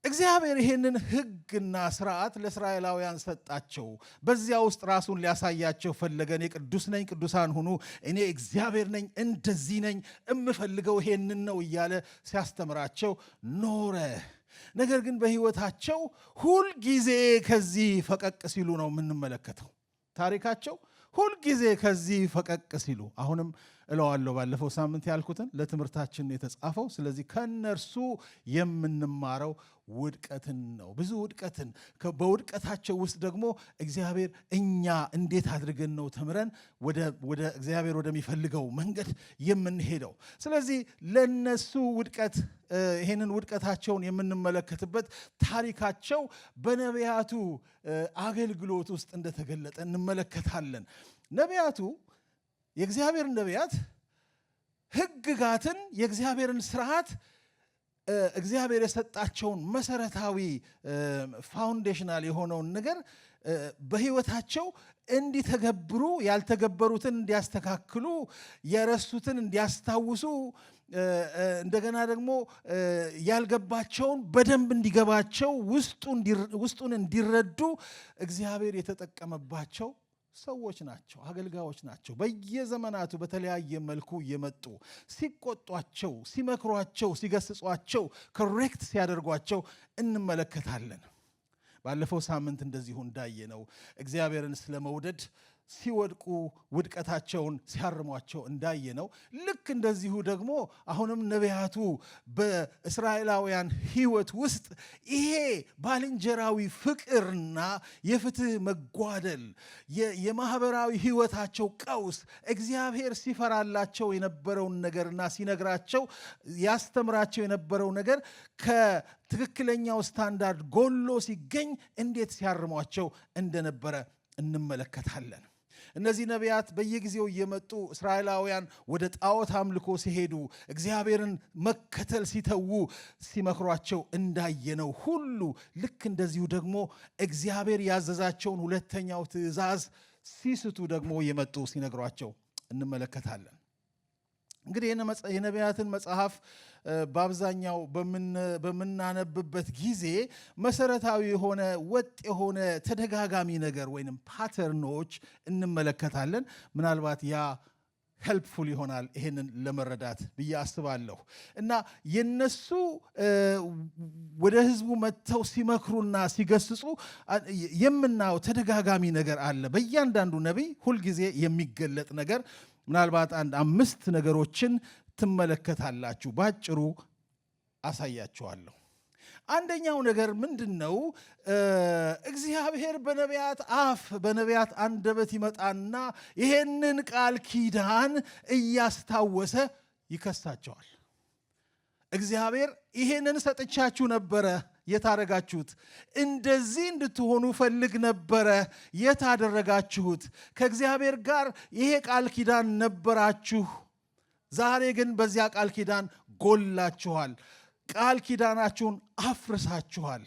እግዚአብሔር ይሄንን ሕግና ስርዓት ለእስራኤላውያን ሰጣቸው። በዚያ ውስጥ ራሱን ሊያሳያቸው ፈለገ። እኔ ቅዱስ ነኝ፣ ቅዱሳን ሁኑ፣ እኔ እግዚአብሔር ነኝ፣ እንደዚህ ነኝ፣ እምፈልገው ይሄንን ነው እያለ ሲያስተምራቸው ኖረ። ነገር ግን በሕይወታቸው ሁልጊዜ ከዚህ ፈቀቅ ሲሉ ነው የምንመለከተው። ታሪካቸው ሁልጊዜ ከዚህ ፈቀቅ ሲሉ፣ አሁንም እለዋለሁ ባለፈው ሳምንት ያልኩትን ለትምህርታችን የተጻፈው። ስለዚህ ከነርሱ የምንማረው ውድቀትን ነው፣ ብዙ ውድቀትን። በውድቀታቸው ውስጥ ደግሞ እግዚአብሔር እኛ እንዴት አድርገን ነው ተምረን ወደ እግዚአብሔር ወደሚፈልገው መንገድ የምንሄደው። ስለዚህ ለነሱ ውድቀት ይሄንን ውድቀታቸውን የምንመለከትበት ታሪካቸው በነቢያቱ አገልግሎት ውስጥ እንደተገለጠ እንመለከታለን። ነቢያቱ የእግዚአብሔር ነቢያት ሕግጋትን የእግዚአብሔርን ስርዓት እግዚአብሔር የሰጣቸውን መሰረታዊ ፋውንዴሽናል የሆነውን ነገር በሕይወታቸው እንዲተገብሩ፣ ያልተገበሩትን እንዲያስተካክሉ፣ የረሱትን እንዲያስታውሱ፣ እንደገና ደግሞ ያልገባቸውን በደንብ እንዲገባቸው፣ ውስጡን እንዲረዱ እግዚአብሔር የተጠቀመባቸው ሰዎች ናቸው፣ አገልጋዮች ናቸው። በየዘመናቱ በተለያየ መልኩ እየመጡ ሲቆጧቸው፣ ሲመክሯቸው፣ ሲገስጿቸው፣ ኮሬክት ሲያደርጓቸው እንመለከታለን። ባለፈው ሳምንት እንደዚሁ እንዳየነው እግዚአብሔርን ስለመውደድ ሲወድቁ ውድቀታቸውን ሲያርሟቸው እንዳየነው፣ ልክ እንደዚሁ ደግሞ አሁንም ነቢያቱ በእስራኤላውያን ሕይወት ውስጥ ይሄ ባልንጀራዊ ፍቅርና የፍትህ መጓደል፣ የማህበራዊ ሕይወታቸው ቀውስ፣ እግዚአብሔር ሲፈራላቸው የነበረውን ነገርና ሲነግራቸው ያስተምራቸው የነበረው ነገር ከትክክለኛው ስታንዳርድ ጎሎ ሲገኝ እንዴት ሲያርሟቸው እንደነበረ እንመለከታለን። እነዚህ ነቢያት በየጊዜው እየመጡ እስራኤላውያን ወደ ጣዖት አምልኮ ሲሄዱ እግዚአብሔርን መከተል ሲተዉ ሲመክሯቸው እንዳየነው ሁሉ ልክ እንደዚሁ ደግሞ እግዚአብሔር ያዘዛቸውን ሁለተኛው ትእዛዝ ሲስቱ ደግሞ እየመጡ ሲነግሯቸው እንመለከታለን። እንግዲህ የነቢያትን መጽሐፍ በአብዛኛው በምናነብበት ጊዜ መሰረታዊ የሆነ ወጥ የሆነ ተደጋጋሚ ነገር ወይንም ፓተርኖች እንመለከታለን። ምናልባት ያ ሄልፕፉል ይሆናል ይሄንን ለመረዳት ብዬ አስባለሁ። እና የነሱ ወደ ህዝቡ መጥተው ሲመክሩና ሲገስጹ የምናየው ተደጋጋሚ ነገር አለ። በእያንዳንዱ ነቢይ ሁልጊዜ የሚገለጥ ነገር ምናልባት 5 ነገሮችን ትመለከታላችሁ። ባጭሩ አሳያችኋለሁ። አንደኛው ነገር ምንድነው? እግዚአብሔር በነቢያት አፍ በነቢያት አንደበት ይመጣና ይሄንን ቃል ኪዳን እያስታወሰ ይከሳቸዋል። እግዚአብሔር ይሄንን ሰጥቻችሁ ነበረ፣ የታረጋችሁት? እንደዚህ እንድትሆኑ ፈልግ ነበረ፣ የታደረጋችሁት? ከእግዚአብሔር ጋር ይሄ ቃል ኪዳን ነበራችሁ፣ ዛሬ ግን በዚያ ቃል ኪዳን ጎላችኋል፣ ቃል ኪዳናችሁን አፍርሳችኋል።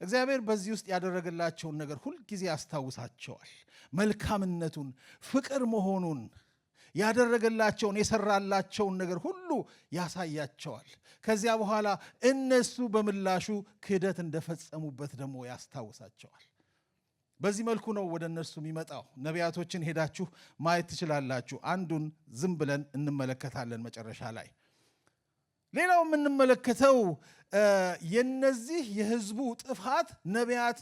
እግዚአብሔር በዚህ ውስጥ ያደረገላቸውን ነገር ሁልጊዜ ያስታውሳቸዋል። መልካምነቱን፣ ፍቅር መሆኑን፣ ያደረገላቸውን የሰራላቸውን ነገር ሁሉ ያሳያቸዋል። ከዚያ በኋላ እነሱ በምላሹ ክህደት እንደፈጸሙበት ደግሞ ያስታውሳቸዋል። በዚህ መልኩ ነው ወደ እነሱ የሚመጣው። ነቢያቶችን ሄዳችሁ ማየት ትችላላችሁ። አንዱን ዝም ብለን እንመለከታለን መጨረሻ ላይ። ሌላው የምንመለከተው የነዚህ የህዝቡ ጥፋት ነቢያት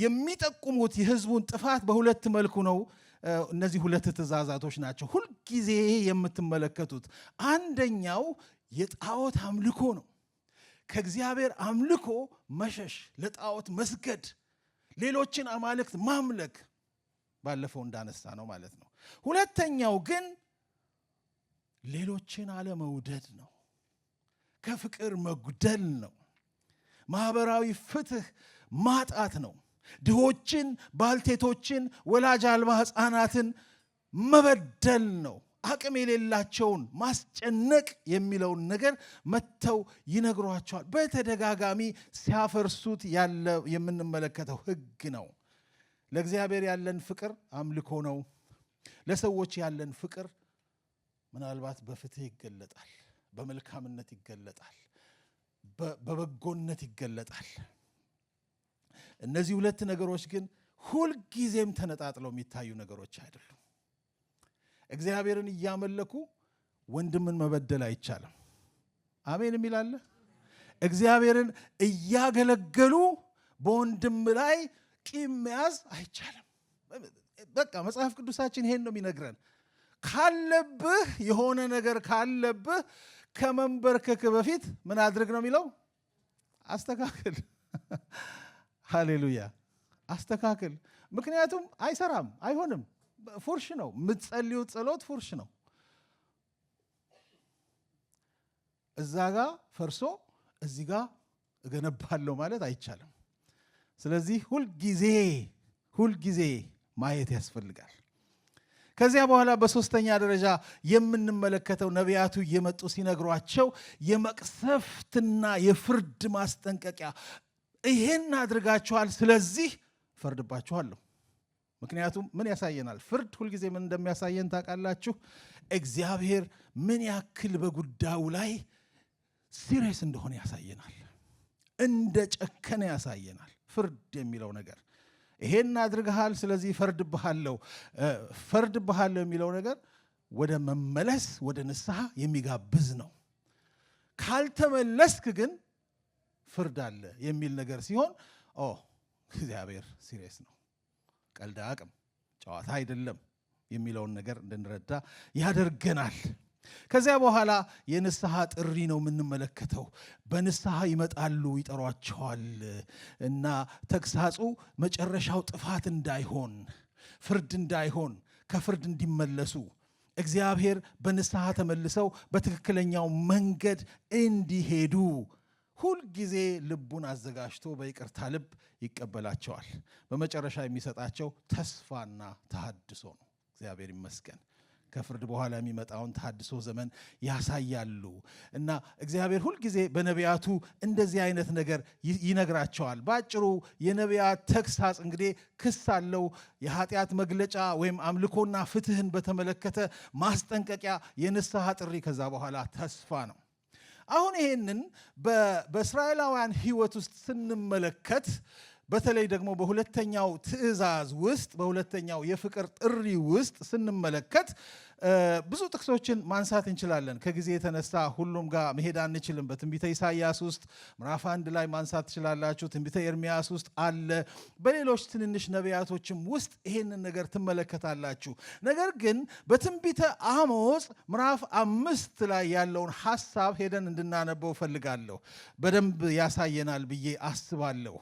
የሚጠቁሙት የህዝቡን ጥፋት በሁለት መልኩ ነው። እነዚህ 2 ትእዛዛቶች ናቸው ሁልጊዜ የምትመለከቱት። አንደኛው የጣዖት አምልኮ ነው። ከእግዚአብሔር አምልኮ መሸሽ፣ ለጣዖት መስገድ፣ ሌሎችን አማልክት ማምለክ፣ ባለፈው እንዳነሳ ነው ማለት ነው። ሁለተኛው ግን ሌሎችን አለመውደድ ነው። ከፍቅር መጉደል ነው። ማህበራዊ ፍትህ ማጣት ነው። ድሆችን፣ ባልቴቶችን፣ ወላጅ አልባ ሕፃናትን መበደል ነው። አቅም የሌላቸውን ማስጨነቅ የሚለውን ነገር መጥተው ይነግሯቸዋል። በተደጋጋሚ ሲያፈርሱት ያለ የምንመለከተው ሕግ ነው። ለእግዚአብሔር ያለን ፍቅር አምልኮ ነው። ለሰዎች ያለን ፍቅር ምናልባት በፍትህ ይገለጣል፣ በመልካምነት ይገለጣል፣ በበጎነት ይገለጣል። እነዚህ 2 ነገሮች ግን ሁልጊዜም ተነጣጥለው የሚታዩ ነገሮች አይደሉም። እግዚአብሔርን እያመለኩ ወንድምን መበደል አይቻልም። አሜን የሚል አለ። እግዚአብሔርን እያገለገሉ በወንድም ላይ ቂም መያዝ አይቻልም። በቃ መጽሐፍ ቅዱሳችን ይሄን ነው የሚነግረን። ካለብህ የሆነ ነገር ካለብህ ከመንበርከክ በፊት ምን አድርግ ነው የሚለው? አስተካክል። ሃሌሉያ፣ አስተካክል። ምክንያቱም አይሰራም፣ አይሆንም፣ ፉርሽ ነው። የምትጸልዩት ጸሎት ፉርሽ ነው። እዛ ጋ ፈርሶ እዚህ ጋ እገነባለሁ ማለት አይቻልም። ስለዚህ ሁልጊዜ ማየት ያስፈልጋል። ከዚያ በኋላ በሶስተኛ ደረጃ የምንመለከተው ነቢያቱ እየመጡ ሲነግሯቸው የመቅሰፍትና የፍርድ ማስጠንቀቂያ፣ ይሄን አድርጋችኋል፣ ስለዚህ ፈርድባችኋለሁ። ምክንያቱም ምን ያሳየናል? ፍርድ ሁልጊዜ ምን እንደሚያሳየን ታውቃላችሁ? እግዚአብሔር ምን ያክል በጉዳዩ ላይ ሲሪየስ እንደሆነ ያሳየናል፣ እንደ ጨከነ ያሳየናል። ፍርድ የሚለው ነገር ይሄን አድርገሃል፣ ስለዚህ ፈርድብሃለሁ የሚለው ነገር ወደ መመለስ፣ ወደ ንስሐ የሚጋብዝ ነው። ካልተመለስክ ግን ፍርድ አለ የሚል ነገር ሲሆን እግዚአብሔር ሲሪየስ ነው፣ ቀልድ አቅም ጨዋታ አይደለም የሚለውን ነገር እንድንረዳ ያደርገናል። ከዚያ በኋላ የንስሐ ጥሪ ነው የምንመለከተው። በንስሐ ይመጣሉ፣ ይጠሯቸዋል እና ተግሳጹ መጨረሻው ጥፋት እንዳይሆን፣ ፍርድ እንዳይሆን፣ ከፍርድ እንዲመለሱ፣ እግዚአብሔር በንስሐ ተመልሰው በትክክለኛው መንገድ እንዲሄዱ ሁል ጊዜ ልቡን አዘጋጅቶ በይቅርታ ልብ ይቀበላቸዋል። በመጨረሻ የሚሰጣቸው ተስፋና ተሐድሶ ነው። እግዚአብሔር ይመስገን። ከፍርድ በኋላ የሚመጣውን ተሐድሶ ዘመን ያሳያሉ እና እግዚአብሔር ሁልጊዜ በነቢያቱ እንደዚህ አይነት ነገር ይነግራቸዋል። በአጭሩ የነቢያት ተግሳጽ እንግዲህ ክስ አለው። የኃጢአት መግለጫ ወይም አምልኮና ፍትህን በተመለከተ ማስጠንቀቂያ፣ የንስሐ ጥሪ፣ ከዛ በኋላ ተስፋ ነው። አሁን ይሄንን በእስራኤላውያን ሕይወት ውስጥ ስንመለከት በተለይ ደግሞ በሁለተኛው ትእዛዝ ውስጥ በሁለተኛው የፍቅር ጥሪ ውስጥ ስንመለከት ብዙ ጥቅሶችን ማንሳት እንችላለን። ከጊዜ የተነሳ ሁሉም ጋር መሄድ አንችልም። በትንቢተ ኢሳይያስ ውስጥ ምዕራፍ 1 ላይ ማንሳት ትችላላችሁ። ትንቢተ ኤርምያስ ውስጥ አለ። በሌሎች ትንንሽ ነቢያቶችም ውስጥ ይሄንን ነገር ትመለከታላችሁ። ነገር ግን በትንቢተ አሞጽ ምዕራፍ 5 ላይ ያለውን ሐሳብ ሄደን እንድናነበው ፈልጋለሁ። በደንብ ያሳየናል ብዬ አስባለሁ።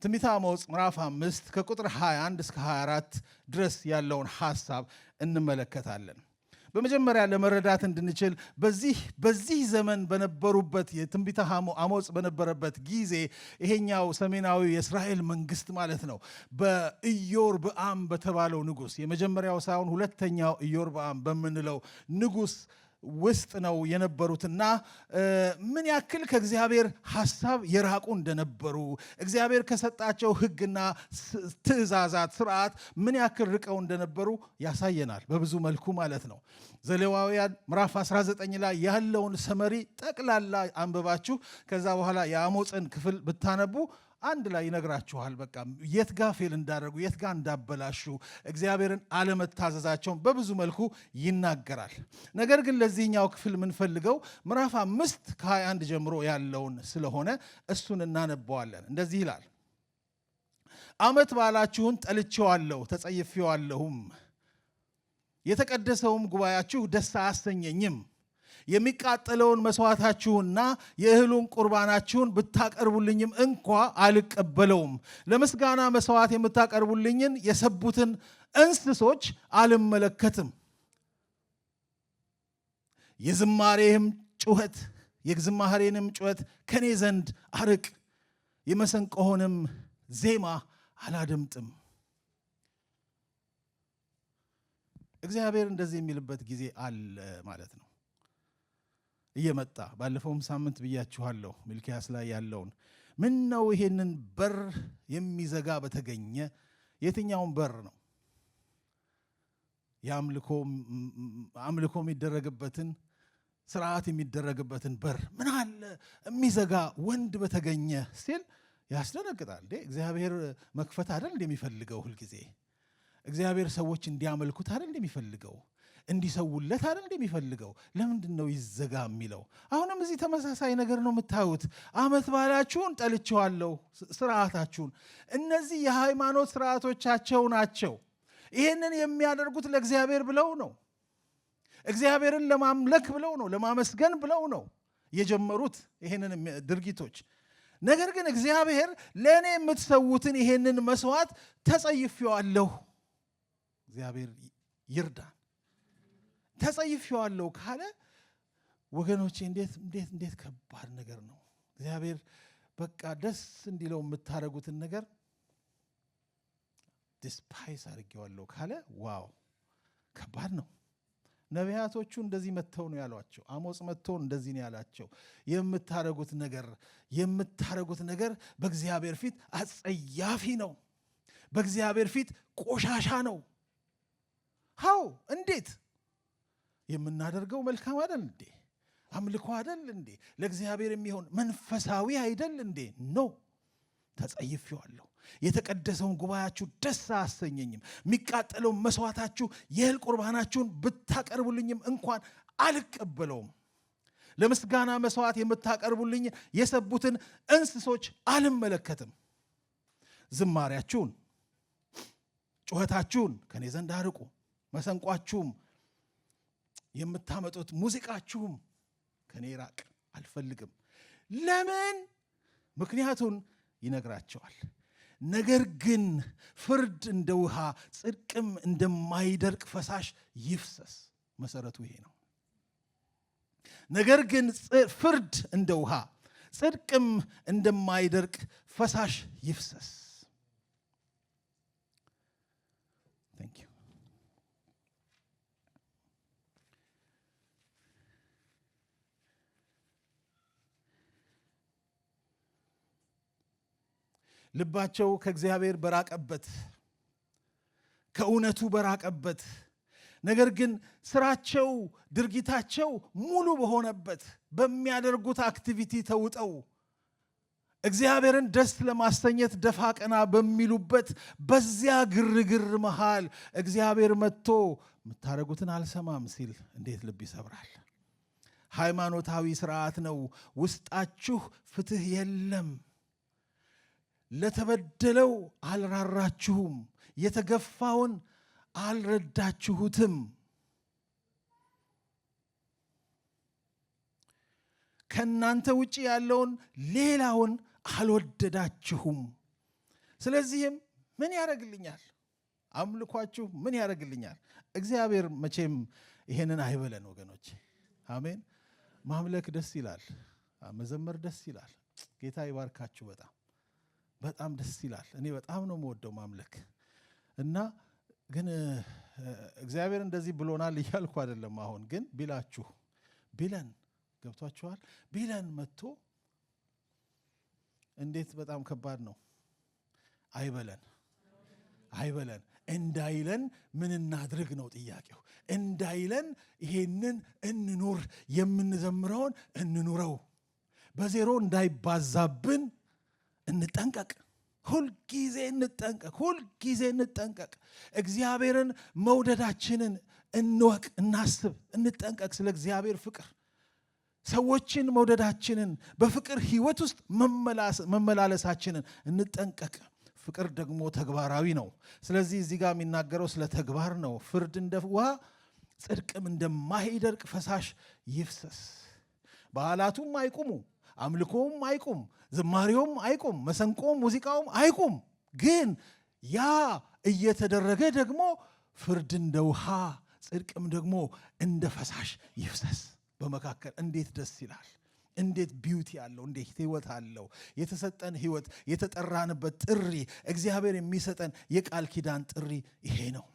ትንቢተ አሞጽ ምዕራፍ 5 ከቁጥር 21 እስከ 24 ድረስ ያለውን ሐሳብ እንመለከታለን። በመጀመሪያ ለመረዳት እንድንችል በዚህ ዘመን በነበሩበት የትንቢተ አሞጽ በነበረበት ጊዜ ይሄኛው ሰሜናዊ የእስራኤል መንግስት ማለት ነው በኢዮርብዓም በተባለው ንጉሥ፣ የመጀመሪያው ሳይሆን ሁለተኛው ኢዮርብዓም በምንለው ንጉሥ ውስጥ ነው የነበሩትና ምን ያክል ከእግዚአብሔር ሐሳብ የራቁ እንደነበሩ፣ እግዚአብሔር ከሰጣቸው ሕግና ትእዛዛት ስርዓት ምን ያክል ርቀው እንደነበሩ ያሳየናል በብዙ መልኩ ማለት ነው። ዘሌዋውያን ምዕራፍ 19 ላይ ያለውን ሰመሪ ጠቅላላ አንብባችሁ ከዛ በኋላ የአሞጽን ክፍል ብታነቡ አንድ ላይ ይነግራችኋል። በቃ የት ጋ ፌል እንዳደረጉ፣ የት ጋ እንዳበላሹ፣ እግዚአብሔርን አለመታዘዛቸውን በብዙ መልኩ ይናገራል። ነገር ግን ለዚህኛው ክፍል የምንፈልገው ምዕራፍ 5 ከ21 ጀምሮ ያለውን ስለሆነ እሱን እናነበዋለን። እንደዚህ ይላል። ዓመት በዓላችሁን ጠልቼዋለሁ ተጸይፌዋለሁም፣ የተቀደሰውም ጉባኤያችሁ ደስ አያሰኘኝም። የሚቃጠለውን መስዋዕታችሁንና የእህሉን ቁርባናችሁን ብታቀርቡልኝም እንኳ አልቀበለውም። ለምስጋና መስዋዕት የምታቀርቡልኝን የሰቡትን እንስሶች አልመለከትም። የዝማሬንም ጩኸት ከኔ ዘንድ አርቅ፣ የመሰንቆሆንም ዜማ አላደምጥም። እግዚአብሔር እንደዚህ የሚልበት ጊዜ አለ ማለት ነው እየመጣ። ባለፈውም ሳምንት ብያችኋለሁ ሚልክያስ ላይ ያለውን። ምን ነው ይሄንን በር የሚዘጋ በተገኘ? የትኛውን በር ነው? አምልኮ የሚደረግበትን ስርዓት የሚደረግበትን በር ምን አለ የሚዘጋ ወንድ በተገኘ ሲል ያስደነግጣል። እግዚአብሔር መክፈት አይደል እንደሚፈልገው? ሁልጊዜ እግዚአብሔር ሰዎች እንዲያመልኩት አይደል እንደሚፈልገው? እንዲሰውለት አይደል እንደሚፈልገው? ለምንድን ነው ይዘጋ የሚለው? አሁንም እዚህ ተመሳሳይ ነገር ነው የምታዩት። ዓመት በዓላችሁን ጠልቼዋለሁ፣ ስርዓታችሁን። እነዚህ የሃይማኖት ስርዓቶቻቸው ናቸው። ይህንን የሚያደርጉት ለእግዚአብሔር ብለው ነው። እግዚአብሔርን ለማምለክ ብለው ነው፣ ለማመስገን ብለው ነው የጀመሩት ይህንን ድርጊቶች። ነገር ግን እግዚአብሔር ለእኔ የምትሰዉትን ይህንን መስዋዕት ተጸይፌዋለሁ። እግዚአብሔር ይርዳን። ተጸይፌዋለሁ ካለ ወገኖቼ እንዴት ከባድ ነገር ነው። እግዚአብሔር በቃ ደስ እንዲለው የምታደርጉትን ነገር ዲስፓይስ አድርጌዋለሁ ካለ ዋው ከባድ ነው። ነቢያቶቹ እንደዚህ መጥተው ነው ያሏቸው። አሞጽ መጥቶ እንደዚህ ነው ያላቸው። የምታደርጉት ነገር በእግዚአብሔር ፊት አጸያፊ ነው፣ በእግዚአብሔር ፊት ቆሻሻ ነው። ሃው እንዴት የምናደርገው መልካም አይደል እንዴ? አምልኮ አይደል እንዴ? ለእግዚአብሔር የሚሆን መንፈሳዊ አይደል እንዴ? ኖ ተጸይፌዋለሁ። የተቀደሰውን ጉባኤያችሁ ደስ አያሰኘኝም። የሚቃጠለውን መስዋዕታችሁ የእህል ቁርባናችሁን ብታቀርቡልኝም እንኳን አልቀበለውም። ለምስጋና መስዋዕት የምታቀርቡልኝ የሰቡትን እንስሶች አልመለከትም። ዝማሬያችሁን፣ ጩኸታችሁን ከኔ ዘንድ አርቁ። መሰንቋችሁም የምታመጡት ሙዚቃችሁም ከኔ ራቅ፣ አልፈልግም። ለምን? ምክንያቱን ይነግራቸዋል። ነገር ግን ፍርድ እንደ ውሃ ጽድቅም እንደማይደርቅ ፈሳሽ ይፍሰስ። መሰረቱ ይሄ ነው። ነገር ግን ፍርድ እንደ ውሃ ጽድቅም እንደማይደርቅ ፈሳሽ ይፍሰስ። ልባቸው ከእግዚአብሔር በራቀበት ከእውነቱ በራቀበት ነገር ግን ስራቸው ድርጊታቸው ሙሉ በሆነበት በሚያደርጉት አክቲቪቲ ተውጠው እግዚአብሔርን ደስ ለማሰኘት ደፋ ቀና በሚሉበት በዚያ ግርግር መሃል እግዚአብሔር መጥቶ የምታደርጉትን አልሰማም ሲል እንዴት ልብ ይሰብራል። ሃይማኖታዊ ስርዓት ነው፣ ውስጣችሁ ፍትህ የለም። ለተበደለው አልራራችሁም፣ የተገፋውን አልረዳችሁትም። ከእናንተ ውጪ ያለውን ሌላውን አልወደዳችሁም። ስለዚህም ምን ያደርግልኛል? አምልኳችሁ ምን ያደርግልኛል? እግዚአብሔር መቼም ይሄንን አይበለን ወገኖች። አሜን። ማምለክ ደስ ይላል፣ መዘመር ደስ ይላል። ጌታ ይባርካችሁ። በጣም ደስ ይላል። እኔ በጣም ነው የምወደው ማምለክ እና ግን እግዚአብሔር እንደዚህ ብሎናል እያልኩ አይደለም። አሁን ግን ቢላችሁ ቢለን ገብቷችኋል። ቢለን መጥቶ እንዴት በጣም ከባድ ነው። አይበለን እንዳይለን ምን እናድርግ ነው ጥያቄው። እንዳይለን ይሄንን እንኑር፣ የምንዘምረውን እንኑረው፣ በዜሮ እንዳይባዛብን እንጠንቀቅ። ሁልጊዜ እንጠንቀቅ። እግዚአብሔርን መውደዳችንን እንወቅ፣ እናስብ፣ እንጠንቀቅ። ስለ እግዚአብሔር ፍቅር ሰዎችን መውደዳችንን በፍቅር ሕይወት ውስጥ መመላለሳችንን እንጠንቀቅ። ፍቅር ደግሞ ተግባራዊ ነው። ስለዚህ እዚህ ጋር የሚናገረው ስለ ተግባር ነው። ፍርድ እንደ ውሃ ጽድቅም እንደማይደርቅ ፈሳሽ ይፍሰስ። በዓላቱም አይቁሙ፣ አምልኮውም አይቁም፣ ዝማሬውም አይቁም፣ መሰንቆም ሙዚቃውም አይቁም። ግን ያ እየተደረገ ደግሞ ፍርድ እንደ ውሃ ጽድቅም ደግሞ እንደ ፈሳሽ ይፍሰስ። በመካከል እንዴት ደስ ይላል! እንዴት ቢዩቲ አለው! እንዴት ህይወት አለው! የተሰጠን ህይወት፣ የተጠራንበት ጥሪ፣ እግዚአብሔር የሚሰጠን የቃል ኪዳን ጥሪ ይሄ ነው።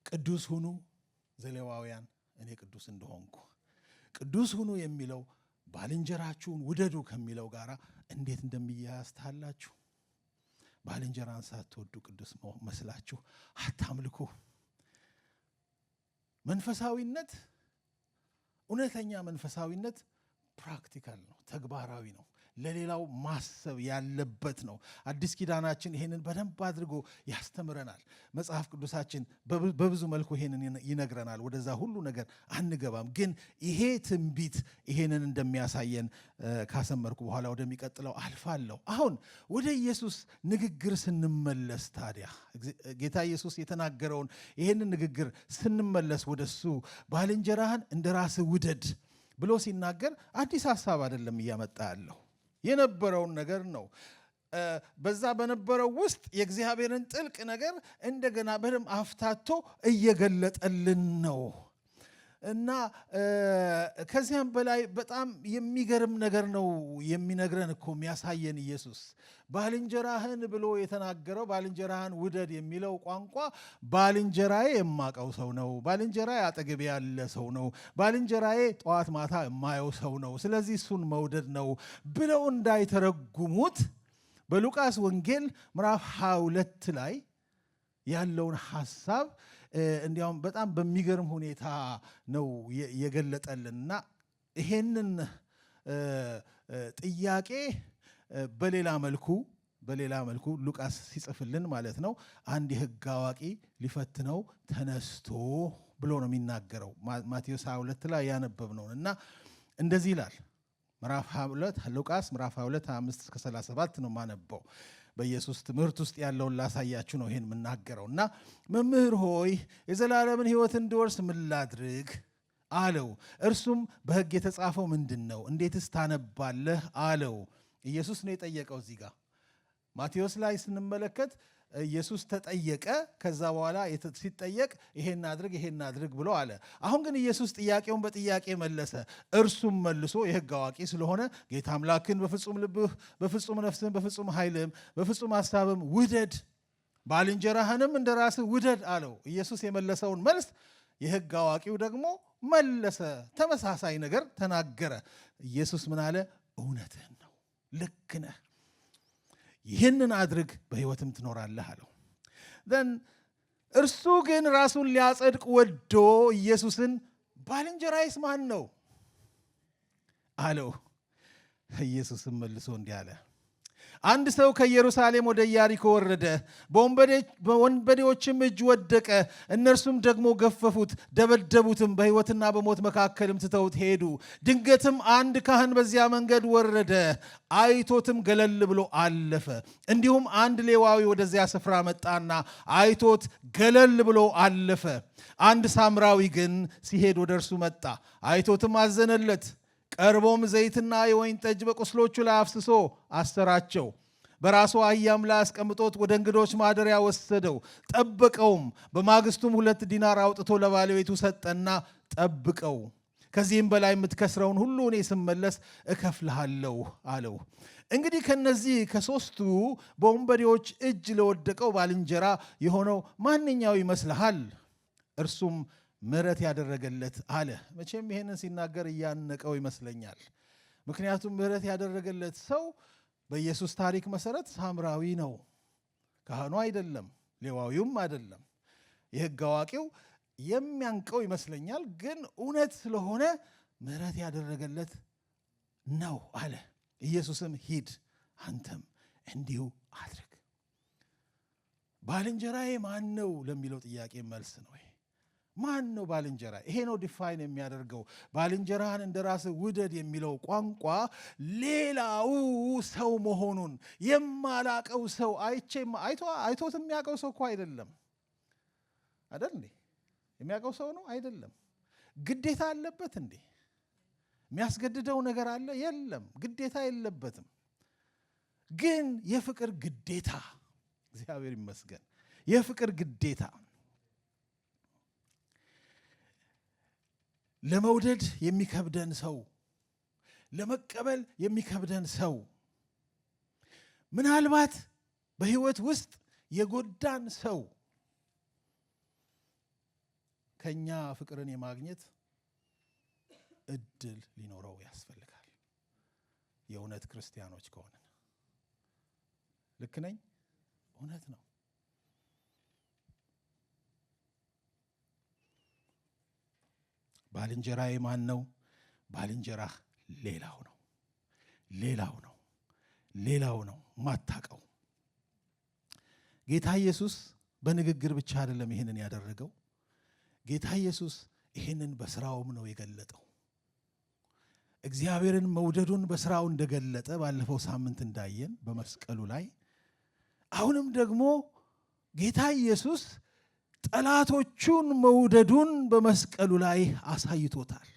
ቅዱስ ሁኑ ዘሌዋውያን እኔ ቅዱስ እንደሆንኩ። ቅዱስ ሁኑ የሚለው ባልንጀራችሁን ውደዱ ከሚለው ጋር እንዴት እንደሚያያዝ ታላችሁ። ባልንጀራን ሳትወዱ ቅዱስ መስላችሁ አታምልኩ። መንፈሳዊነት፣ እውነተኛ መንፈሳዊነት ፕራክቲካል ነው፣ ተግባራዊ ነው፣ ለሌላው ማሰብ ያለበት ነው። አዲስ ኪዳናችን ይሄንን በደንብ አድርጎ ያስተምረናል። መጽሐፍ ቅዱሳችን በብዙ መልኩ ይሄንን ይነግረናል። ወደዛ ሁሉ ነገር አንገባም። ግን ይሄ ትንቢት ይሄንን እንደሚያሳየን ካሰመርኩ በኋላ ወደሚቀጥለው አልፋለሁ። አሁን ወደ ኢየሱስ ንግግር ስንመለስ ታዲያ ጌታ ኢየሱስ የተናገረውን ይሄንን ንግግር ስንመለስ ወደሱ ባልንጀራህን እንደ ራስህ ውደድ ብሎ ሲናገር አዲስ ሐሳብ አይደለም እያመጣ ያለው፣ የነበረውን ነገር ነው። በዛ በነበረው ውስጥ የእግዚአብሔርን ጥልቅ ነገር እንደገና በደንብ አፍታቶ እየገለጠልን ነው እና ከዚያም በላይ በጣም የሚገርም ነገር ነው የሚነግረን እኮ የሚያሳየን ኢየሱስ። ባልንጀራህን ብሎ የተናገረው ባልንጀራህን ውደድ የሚለው ቋንቋ ባልንጀራዬ የማቀው ሰው ነው፣ ባልንጀራዬ አጠገቤ ያለ ሰው ነው፣ ባልንጀራዬ ጠዋት ማታ የማየው ሰው ነው፣ ስለዚህ እሱን መውደድ ነው ብለው እንዳይተረጉሙት በሉቃስ ወንጌል ምዕራፍ 22 ላይ ያለውን ሐሳብ እንዲያውም በጣም በሚገርም ሁኔታ ነው የገለጠልንና ይሄንን ጥያቄ በሌላ መልኩ ሉቃስ ሲጽፍልን ማለት ነው አንድ የሕግ አዋቂ ሊፈትነው ተነስቶ ብሎ ነው የሚናገረው። ማቴዎስ 22 ላይ ያነበብነውን እና እንደዚህ ይላል። ምዕራፍ 22 ሉቃስ ምዕራፍ 22 25-37 ነው ማነበው። በኢየሱስ ትምህርት ውስጥ ያለውን ላሳያችሁ ነው ይሄን የምናገረው። እና መምህር ሆይ የዘላለምን ሕይወት እንድወርስ ምን ላድርግ አለው። እርሱም በሕግ የተጻፈው ምንድን ነው? እንዴትስ ታነባለህ አለው። ኢየሱስ ነው የጠየቀው። እዚህ ጋር ማቴዎስ ላይ ስንመለከት ኢየሱስ ተጠየቀ። ከዛ በኋላ ሲጠየቅ ይሄን አድርግ ብሎ አለ። አሁን ግን ኢየሱስ ጥያቄውን በጥያቄ መለሰ። እርሱም መልሶ የሕግ አዋቂ ስለሆነ ጌታ አምላክን በፍጹም ልብህ፣ በፍጹም ነፍስህም፣ በፍጹም ኃይልህም፣ በፍጹም ሐሳብም ውደድ፣ ባልንጀራህንም እንደ ራስህ ውደድ አለው። ኢየሱስ የመለሰውን መልስ የሕግ አዋቂው ደግሞ መለሰ። ተመሳሳይ ነገር ተናገረ። ኢየሱስ ምን አለ? እውነትህን ነው፣ ልክ ነህ፣ ይህንን አድርግ በሕይወትም ትኖራለህ አለው። እርሱ ግን ራሱን ሊያጸድቅ ወዶ ኢየሱስን ባልንጀራዬስ ማን ነው አለው። ኢየሱስም መልሶ እንዲህ አለ፣ አንድ ሰው ከኢየሩሳሌም ወደ ኢያሪኮ ወረደ፣ በወንበዴዎችም እጅ ወደቀ። እነርሱም ደግሞ ገፈፉት፣ ደበደቡትም፣ በሕይወትና በሞት መካከልም ትተውት ሄዱ። ድንገትም አንድ ካህን በዚያ መንገድ ወረደ፣ አይቶትም ገለል ብሎ አለፈ። እንዲሁም አንድ ሌዋዊ ወደዚያ ስፍራ መጣና አይቶት ገለል ብሎ አለፈ። አንድ ሳምራዊ ግን ሲሄድ ወደ እርሱ መጣ፣ አይቶትም አዘነለት። ቀርቦም ዘይትና የወይን ጠጅ በቁስሎቹ ላይ አፍስሶ አሰራቸው። በራሱ አህያም ላይ አስቀምጦት ወደ እንግዶች ማደሪያ ወሰደው፣ ጠበቀውም። በማግስቱም 2 ዲናር አውጥቶ ለባለቤቱ ሰጠና ጠብቀው፣ ከዚህም በላይ የምትከስረውን ሁሉ እኔ ስመለስ እከፍልሃለሁ አለው። እንግዲህ ከነዚህ ከሦስቱ በወንበዴዎች እጅ ለወደቀው ባልንጀራ የሆነው ማንኛው ይመስልሃል? እርሱም ምሕረት ያደረገለት አለ። መቼም ይሄንን ሲናገር እያነቀው ይመስለኛል። ምክንያቱም ምሕረት ያደረገለት ሰው በኢየሱስ ታሪክ መሰረት ሳምራዊ ነው። ካህኑ አይደለም፣ ሌዋዊውም አይደለም። የሕግ አዋቂው የሚያንቀው ይመስለኛል። ግን እውነት ስለሆነ ምሕረት ያደረገለት ነው አለ። ኢየሱስም ሂድ አንተም እንዲሁ አድርግ። ባልንጀራዬ ማን ነው ለሚለው ጥያቄ መልስ ነው። ማን ነው ባልንጀራ? ይሄ ነው ዲፋይን የሚያደርገው። ባልንጀራህን እንደ ራስህ ውደድ የሚለው ቋንቋ ሌላው ሰው መሆኑን የማላቀው ሰው አይቶት የሚያውቀው ሰው እኮ አይደለም አይደል እንዴ? የሚያውቀው ሰው ነው አይደለም። ግዴታ አለበት እንዴ? የሚያስገድደው ነገር አለ? የለም፣ ግዴታ የለበትም። ግን የፍቅር ግዴታ፣ እግዚአብሔር ይመስገን፣ የፍቅር ግዴታ ለመውደድ የሚከብደን ሰው፣ ለመቀበል የሚከብደን ሰው፣ ምናልባት በሕይወት ውስጥ የጎዳን ሰው ከኛ ፍቅርን የማግኘት እድል ሊኖረው ያስፈልጋል። የእውነት ክርስቲያኖች ከሆነን። ልክ ነኝ? እውነት ነው። ባልንጀራዬ ማን ነው? ባልንጀራህ ሌላው ነው፣ ሌላው ነው ማታቀው። ጌታ ኢየሱስ በንግግር ብቻ አይደለም ይህንን ያደረገው። ጌታ ኢየሱስ ይህንን በስራውም ነው የገለጠው። እግዚአብሔርን መውደዱን በስራው እንደገለጠ ባለፈው ሳምንት እንዳየን በመስቀሉ ላይ፣ አሁንም ደግሞ ጌታ ኢየሱስ ጠላቶቹን መውደዱን በመስቀሉ ላይ አሳይቶታል።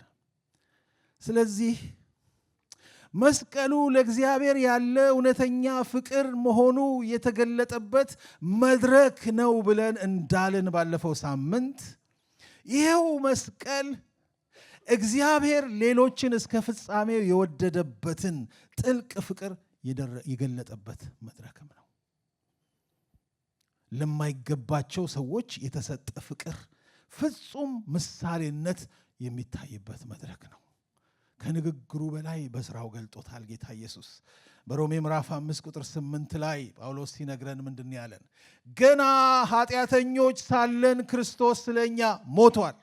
ስለዚህ መስቀሉ ለእግዚአብሔር ያለ እውነተኛ ፍቅር መሆኑ የተገለጠበት መድረክ ነው ብለን እንዳልን ባለፈው ሳምንት፣ ይኸው መስቀል እግዚአብሔር ሌሎችን እስከ ፍጻሜው የወደደበትን ጥልቅ ፍቅር የገለጠበት መድረክም ነው። ለማይገባቸው ሰዎች የተሰጠ ፍቅር ፍጹም ምሳሌነት የሚታይበት መድረክ ነው። ከንግግሩ በላይ በስራው ገልጦታል ጌታ ኢየሱስ። በሮሜ ምዕራፍ 5 ቁጥር 8 ላይ ጳውሎስ ሲነግረን ምንድን ያለን? ገና ኃጢአተኞች ሳለን ክርስቶስ ስለኛ ሞቷል።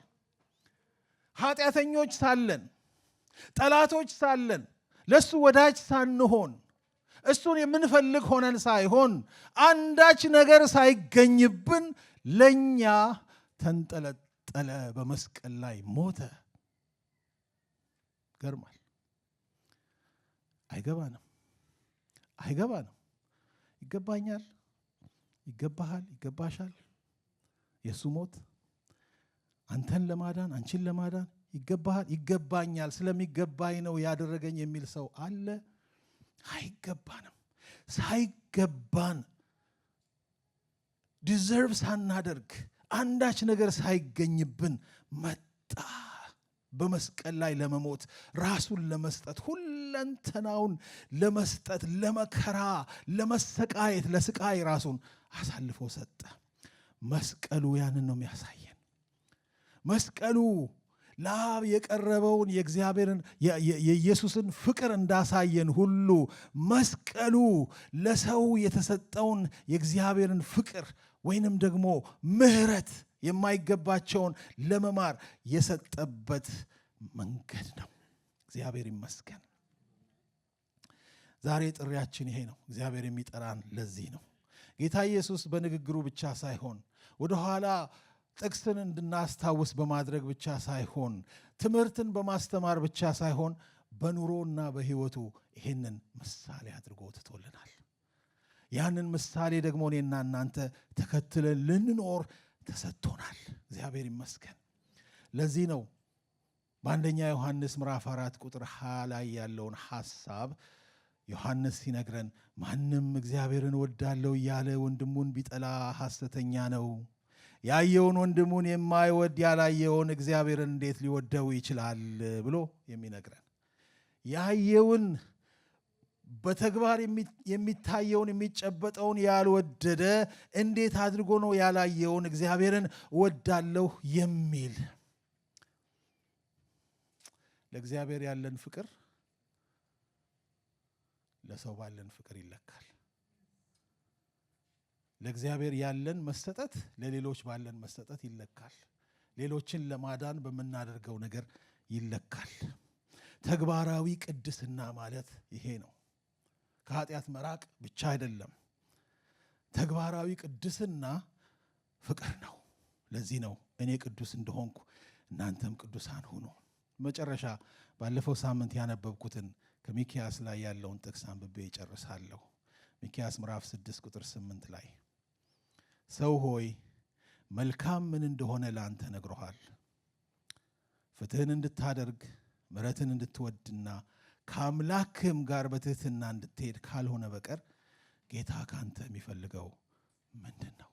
ኃጢአተኞች ሳለን፣ ጠላቶች ሳለን፣ ለሱ ወዳጅ ሳንሆን፣ እሱን የምንፈልግ ሆነን ሳይሆን፣ አንዳች ነገር ሳይገኝብን ለኛ ተንጠለጠለ፣ በመስቀል ላይ ሞተ። ገርማል። አይገባንም። ይገባኛል፣ ይገባሃል፣ ይገባሻል። የእሱ ሞት አንተን ለማዳን አንቺን ለማዳን ይገባሃል፣ ይገባኛል፣ ስለሚገባኝ ነው ያደረገኝ የሚል ሰው አለ? አይገባንም። ሳይገባን ዲዘርቭ ሳናደርግ አንዳች ነገር ሳይገኝብን መጣ። በመስቀል ላይ ለመሞት ራሱን ለመስጠት ሁለንተናውን ለመስጠት ለመከራ ለመሰቃየት ለስቃይ ራሱን አሳልፎ ሰጠ። መስቀሉ ያንን ነው የሚያሳየን። መስቀሉ ለአብ የቀረበውን የእግዚአብሔርን የኢየሱስን ፍቅር እንዳሳየን ሁሉ መስቀሉ ለሰው የተሰጠውን የእግዚአብሔርን ፍቅር ወይንም ደግሞ ምሕረት የማይገባቸውን ለመማር የሰጠበት መንገድ ነው። እግዚአብሔር ይመስገን። ዛሬ ጥሪያችን ይሄ ነው። እግዚአብሔር የሚጠራን ለዚህ ነው። ጌታ ኢየሱስ በንግግሩ ብቻ ሳይሆን ወደኋላ ጥቅስን እንድናስታውስ በማድረግ ብቻ ሳይሆን ትምህርትን በማስተማር ብቻ ሳይሆን በኑሮና በሕይወቱ ይህንን ምሳሌ አድርጎ ትቶልናል። ያንን ምሳሌ ደግሞ እኔና እናንተ ተከትለን ልንኖር ተሰጥቶናል። እግዚአብሔር ይመስገን። ለዚህ ነው በአንደኛ ዮሐንስ ምዕራፍ 4 ቁጥር 20 ላይ ያለውን ሐሳብ ዮሐንስ ሲነግረን ማንም እግዚአብሔርን ወዳለው እያለ ወንድሙን ቢጠላ ሐሰተኛ ነው፣ ያየውን ወንድሙን የማይወድ ያላየውን እግዚአብሔርን እንዴት ሊወደው ይችላል ብሎ የሚነግረን። ያየውን በተግባር የሚታየውን የሚጨበጠውን ያልወደደ እንዴት አድርጎ ነው ያላየውን እግዚአብሔርን ወዳለሁ የሚል? ለእግዚአብሔር ያለን ፍቅር ለሰው ባለን ፍቅር ይለካል። ለእግዚአብሔር ያለን መሰጠት ለሌሎች ባለን መሰጠት ይለካል። ሌሎችን ለማዳን በምናደርገው ነገር ይለካል። ተግባራዊ ቅድስና ማለት ይሄ ነው። ከኃጢአት መራቅ ብቻ አይደለም። ተግባራዊ ቅድስና ፍቅር ነው። ለዚህ ነው እኔ ቅዱስ እንደሆንኩ እናንተም ቅዱሳን ሁኑ። መጨረሻ ባለፈው ሳምንት ያነበብኩትን ከሚክያስ ላይ ያለውን ጥቅስ አንብቤ ይጨርሳለሁ። ሚክያስ ምዕራፍ 6 ቁጥር 8 ላይ ሰው ሆይ መልካም ምን እንደሆነ ለአንተ ነግሮሃል፣ ፍትህን እንድታደርግ ምሕረትን እንድትወድና ከአምላክም ጋር በትህትና እንድትሄድ ካልሆነ በቀር ጌታ ካንተ የሚፈልገው ምንድን ነው?